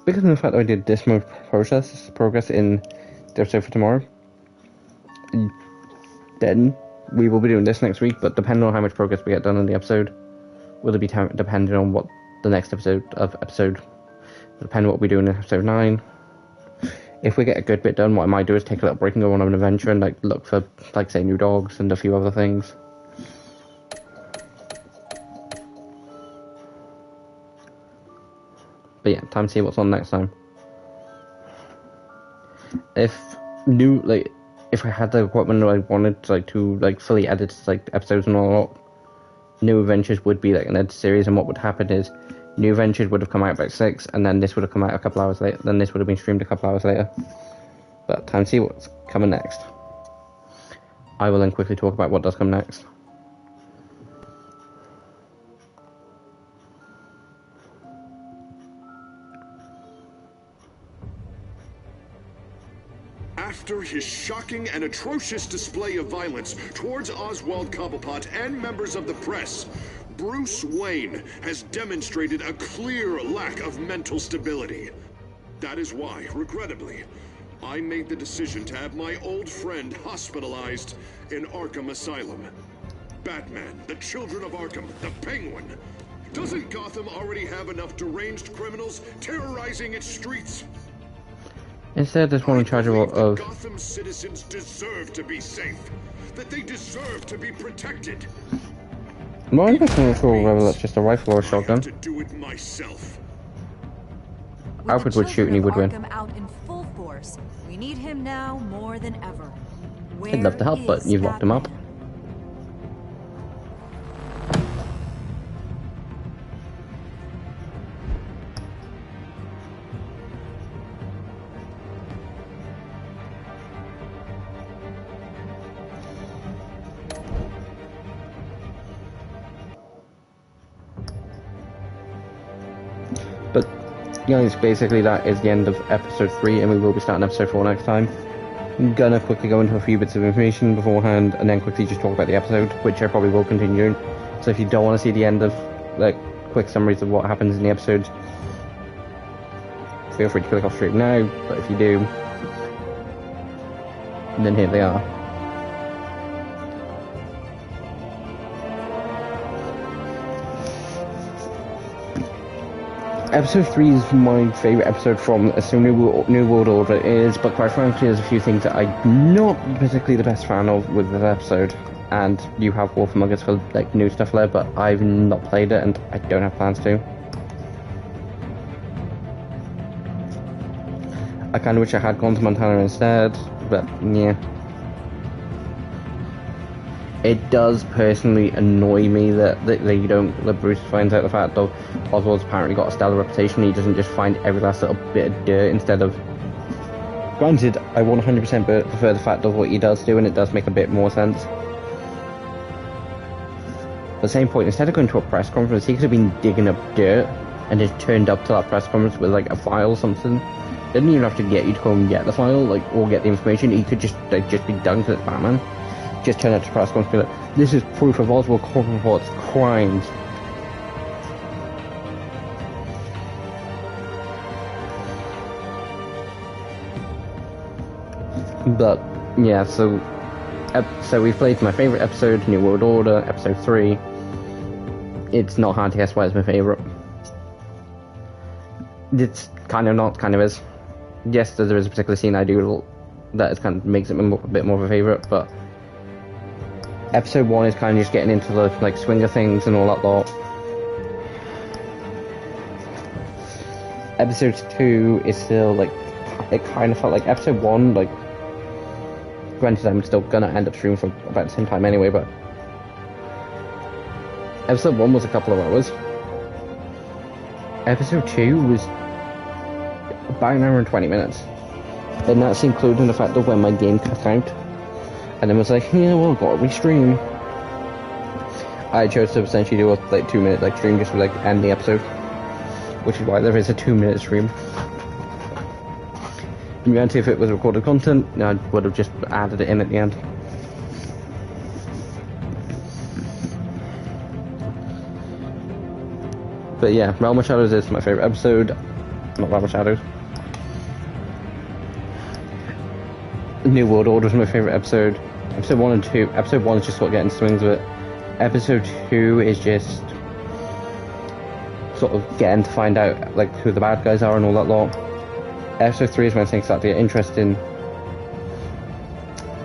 because of the fact that I did this much progress in the episode for tomorrow, then we will be doing this next week, but depending on how much progress we get done in the episode, will it be depending on what the next episode of episode Depending on what we do in episode 9. If we get a good bit done, what I might do is take a little break and go on an adventure and like look for, like, say, new dogs and a few other things. But yeah, time to see what's on next time. If I had the equipment I wanted, like, to, like, fully edit, like, episodes and all that, New Adventures would be, like, an edited series, and what would happen is New Adventures would have come out about 6, and then this would have come out a couple hours later, then this would have been streamed a couple hours later. But time to see what's coming next. I will then quickly talk about what does come next. After his shocking and atrocious display of violence towards Oswald Cobblepot and members of the press, Bruce Wayne has demonstrated a clear lack of mental stability. That is why, regrettably, I made the decision to have my old friend hospitalized in Arkham Asylum. Batman, the Children of Arkham, the Penguin. Doesn't Gotham already have enough deranged criminals terrorizing its streets? Instead, there's one in charge of Gotham citizens deserve to be safe. That they deserve to be protected. Well, I'm not sure whether that's just a rifle or a shotgun. To do it myself. Alfred would shoot and he would win. Out in full force. We need him now more than ever. I'd love to help, but you've locked him up. But, guys, basically that is the end of episode 3, and we will be starting episode 4 next time. I'm gonna quickly go into a few bits of information beforehand, and then quickly just talk about the episode, which I probably will continue doing. So if you don't want to see the end of, like, quick summaries of what happens in the episodes, feel free to click off straight now, but if you do, then here they are. Episode 3 is my favourite episode from New World Order is, but quite frankly there's a few things that I'm not particularly the best fan of with this episode. And you have Wolf Among Us for, like, new stuff there, but I've not played it and I don't have plans to. I kind of wish I had gone to Montana instead, but yeah. It does personally annoy me that Bruce finds out the fact that Oswald's apparently got a stellar reputation. He doesn't just find every last little bit of dirt instead of... Granted, I 100% prefer the fact of what he does do, and it does make a bit more sense. At the same point, instead of going to a press conference, he could have been digging up dirt and just turned up to that press conference with, like, a file or something. Didn't even have to get you to go and get the file, like, or get the information. He could just be done because it's Batman. Just turn up to press conference and be like, this is proof of Oswald Cobblepot's crimes. But yeah, so we've played my favourite episode, New World Order, episode 3. It's not hard to guess why it's my favourite. It's kind of not, kind of is. Yes, there is a particular scene I do that is kind of makes it a bit more of a favourite, but episode 1 is kind of just getting into the, like, swing of things and all that lot. Episode 2 is still, like, it kind of felt like episode 1, like, granted I'm still gonna end up streaming for about the same time anyway, but episode 1 was a couple of hours. Episode 2 was about an hour and 20 minutes. And that's including the fact of when my game cut out. And then was like, yeah, well, gotta restream. I chose to essentially do a, like, 2-minute, like, stream just to, like, end the episode. Which is why there is a 2-minute stream. In reality, if it was recorded content, I would have just added it in at the end. But yeah, Realm of Shadows is my favourite episode. Not Realm of Shadows. New World Order is my favourite episode. Episode 1 and 2. Episode 1 is just sort of getting swings of it. Episode 2 is just... sort of getting to find out like who the bad guys are and all that lot. Episode 3 is when things start to get interesting.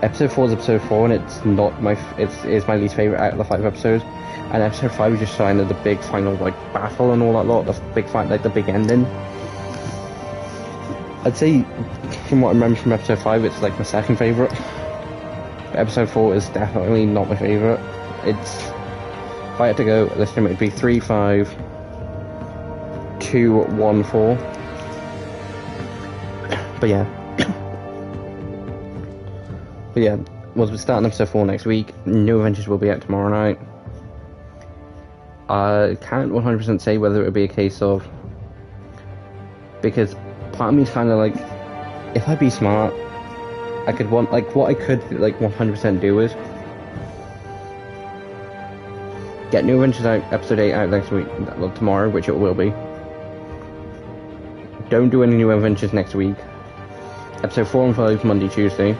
Episode 4 is episode 4, and it's not my it's my least favorite out of the 5 episodes. And episode 5 is just sign of the big final like battle and all that lot, the big fight, like the big ending. I'd say, from what I remember from episode 5, it's like my second favourite. Episode 4 is definitely not my favourite. It's, if I had to go, this time it'd be 3, 5, 2, 1, 4. But yeah. We'll be starting episode 4 next week. New Adventures will be out tomorrow night. I can't 100% say whether it would be a case of, because part of me is kind of like, if I'd be smart, I could what I could like 100% do is get New Adventures out, episode 8 out next week, well, tomorrow, which it will be. Don't do any New Adventures next week. Episode 4 and 5 Monday, Tuesday.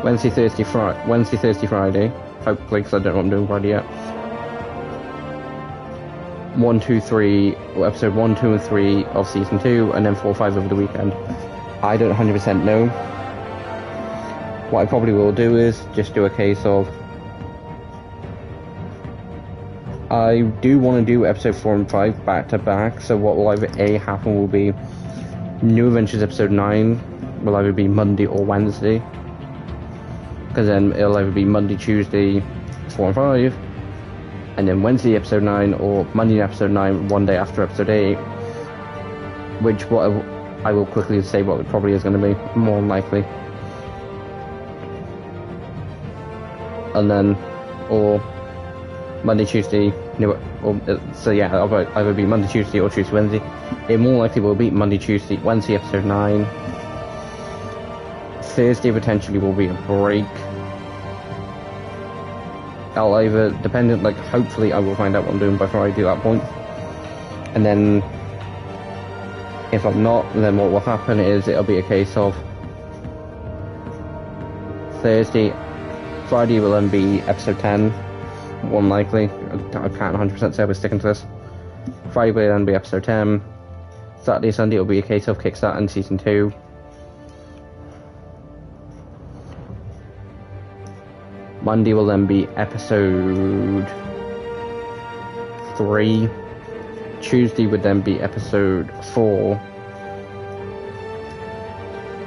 Wednesday, Thursday, Friday. Hopefully, because I don't know what I'm doing Friday yet. 1, 2, 3, episode 1, 2, and 3 of season 2, and then 4, 5 over the weekend. I don't 100% know. What I probably will do is just do a case of, I do want to do episode 4 and 5 back to back, so what will either A happen will be New Adventures episode 9 will either be Monday or Wednesday, because then it'll either be Monday, Tuesday, 4 and 5, and then Wednesday episode 9 or Monday episode 9 one day after episode 8, which what I will quickly say what it probably is going to be, more than likely. And then, or Monday, Tuesday, so yeah, it'll either be Monday, Tuesday or Tuesday, Wednesday. It more likely will be Monday, Tuesday, Wednesday episode 9. Thursday potentially will be a break. I'll either, dependent, like, hopefully I will find out what I'm doing by Friday at that point. And then, if I'm not, then what will happen is it'll be a case of Friday will then be episode 10, more than likely. I can't 100% say I'll be sticking to this. Friday will then be episode 10. Saturday, Sunday will be a case of kickstarting season 2. Monday will then be episode 3. Tuesday would then be episode 4.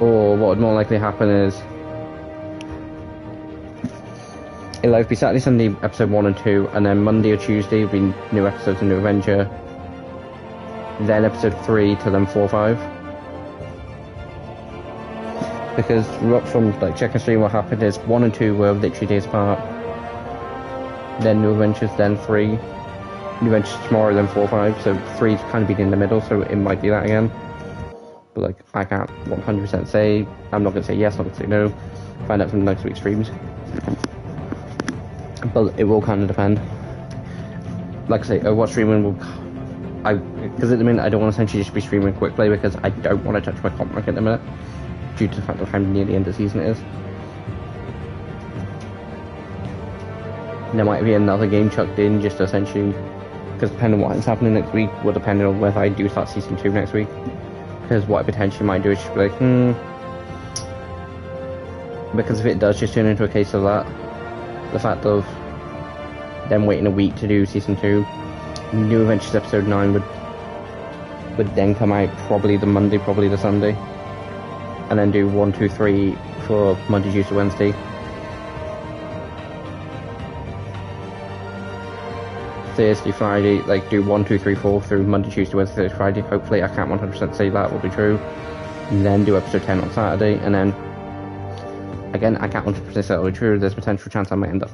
Or what would more likely happen is it'll either be Saturday, Sunday, episode 1 and 2, and then Monday or Tuesday will be new episodes of New Adventure. Then episode 3 to then 4 5. Because from like checking stream, what happened is 1 and 2 were literally days apart. Then New Adventures, then 3. New Adventures tomorrow, then 4 5. So 3's kind of been in the middle, so it might be that again. But like, I can't 100% say. I'm not going to say yes, I'm not going to say no. Find out from next week's streams. But it will kind of depend. Like I say, what streaming will... Because at the minute I don't want to essentially just be streaming quick play because I don't want to touch my comp rank at the minute. Due to the fact of how near the end of the season it is. There might be another game chucked in just to essentially, because depending on what's happening next week will depend on whether I do start season 2 next week. Because what I potentially might do is just be like, because if it does just turn into a case of that, the fact of them waiting a week to do season 2, New Adventures episode 9 would then come out probably the Monday, probably the Sunday. And then do 1, 2, 3 for Monday, Tuesday, Wednesday. Thursday, Friday, like do 1, 2, 3, 4 through Monday, Tuesday, Wednesday, Thursday, Friday. Hopefully I can't 100% say that will be true. And then do episode 10 on Saturday, and then again I can't 100% say that will be true. There's a potential chance I might end up.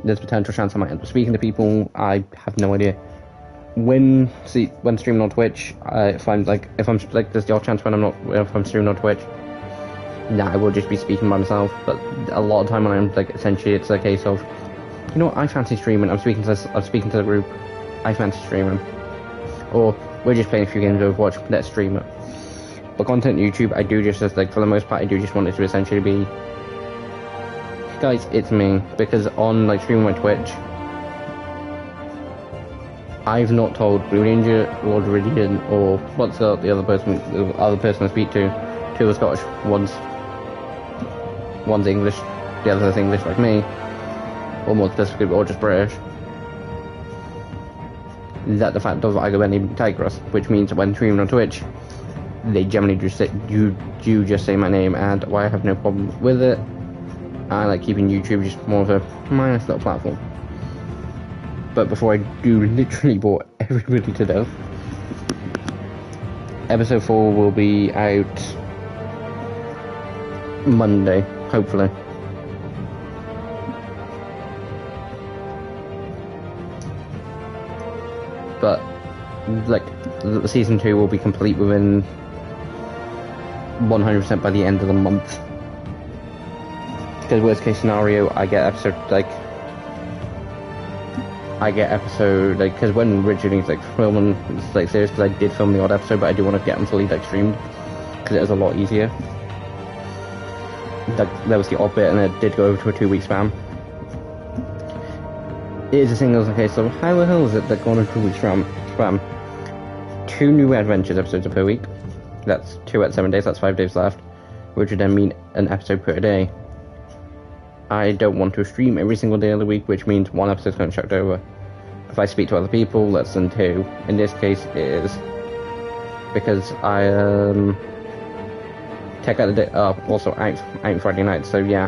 There's a potential chance I might end up speaking to people. I have no idea. When streaming on Twitch, if I'm there's the odd chance if I'm streaming on Twitch, I will just be speaking by myself. But a lot of time when I'm like, essentially it's a case of, you know what, I fancy streaming. I'm speaking to the group. I fancy streaming, or we're just playing a few games of Overwatch. Let's stream it. But content YouTube, I do just like, for the most part, I do just want it to essentially be, guys, it's me. Because on like streaming my Twitch, I've not told Blue Ranger, Lord Viridian, or what's the other person I speak to. Two are Scottish, one's English, the other's English like me, or more specifically, or just British. That the fact of I go any Tigress, which means when streaming on Twitch, they generally just say, you just say my name, and why I have no problem with it. I like keeping YouTube just more of a minus little platform. But before I do literally bore everybody to death, episode 4 will be out Monday, hopefully. But like season 2 will be complete within 100% by the end of the month. Because worst case scenario, I get episode because when originally like filming it's like serious, because I did film the odd episode, but I do want to get them fully like streamed because it was a lot easier. Like that was the odd bit, and it did go over to a 2-week span. It is a single case of how the hell is it that going into 2 weeks span? 2 new adventures episodes per week. That's 2 at 7 days. That's 5 days left, which would then mean an episode per day. I don't want to stream every single day of the week, which means 1 episode's going to chucked over. If I speak to other people, less than 2. In this case, it is because I take out the day. Also out Friday night. So yeah.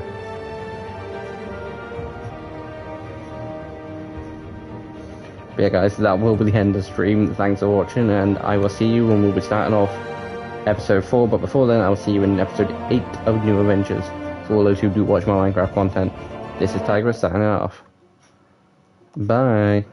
But yeah, guys, that will be the end of the stream. Thanks for watching, and I will see you when we'll be starting off episode 4. But before then, I will see you in episode 8 of New Adventures. For all those who do watch my Minecraft content, this is Tigress signing off. Bye.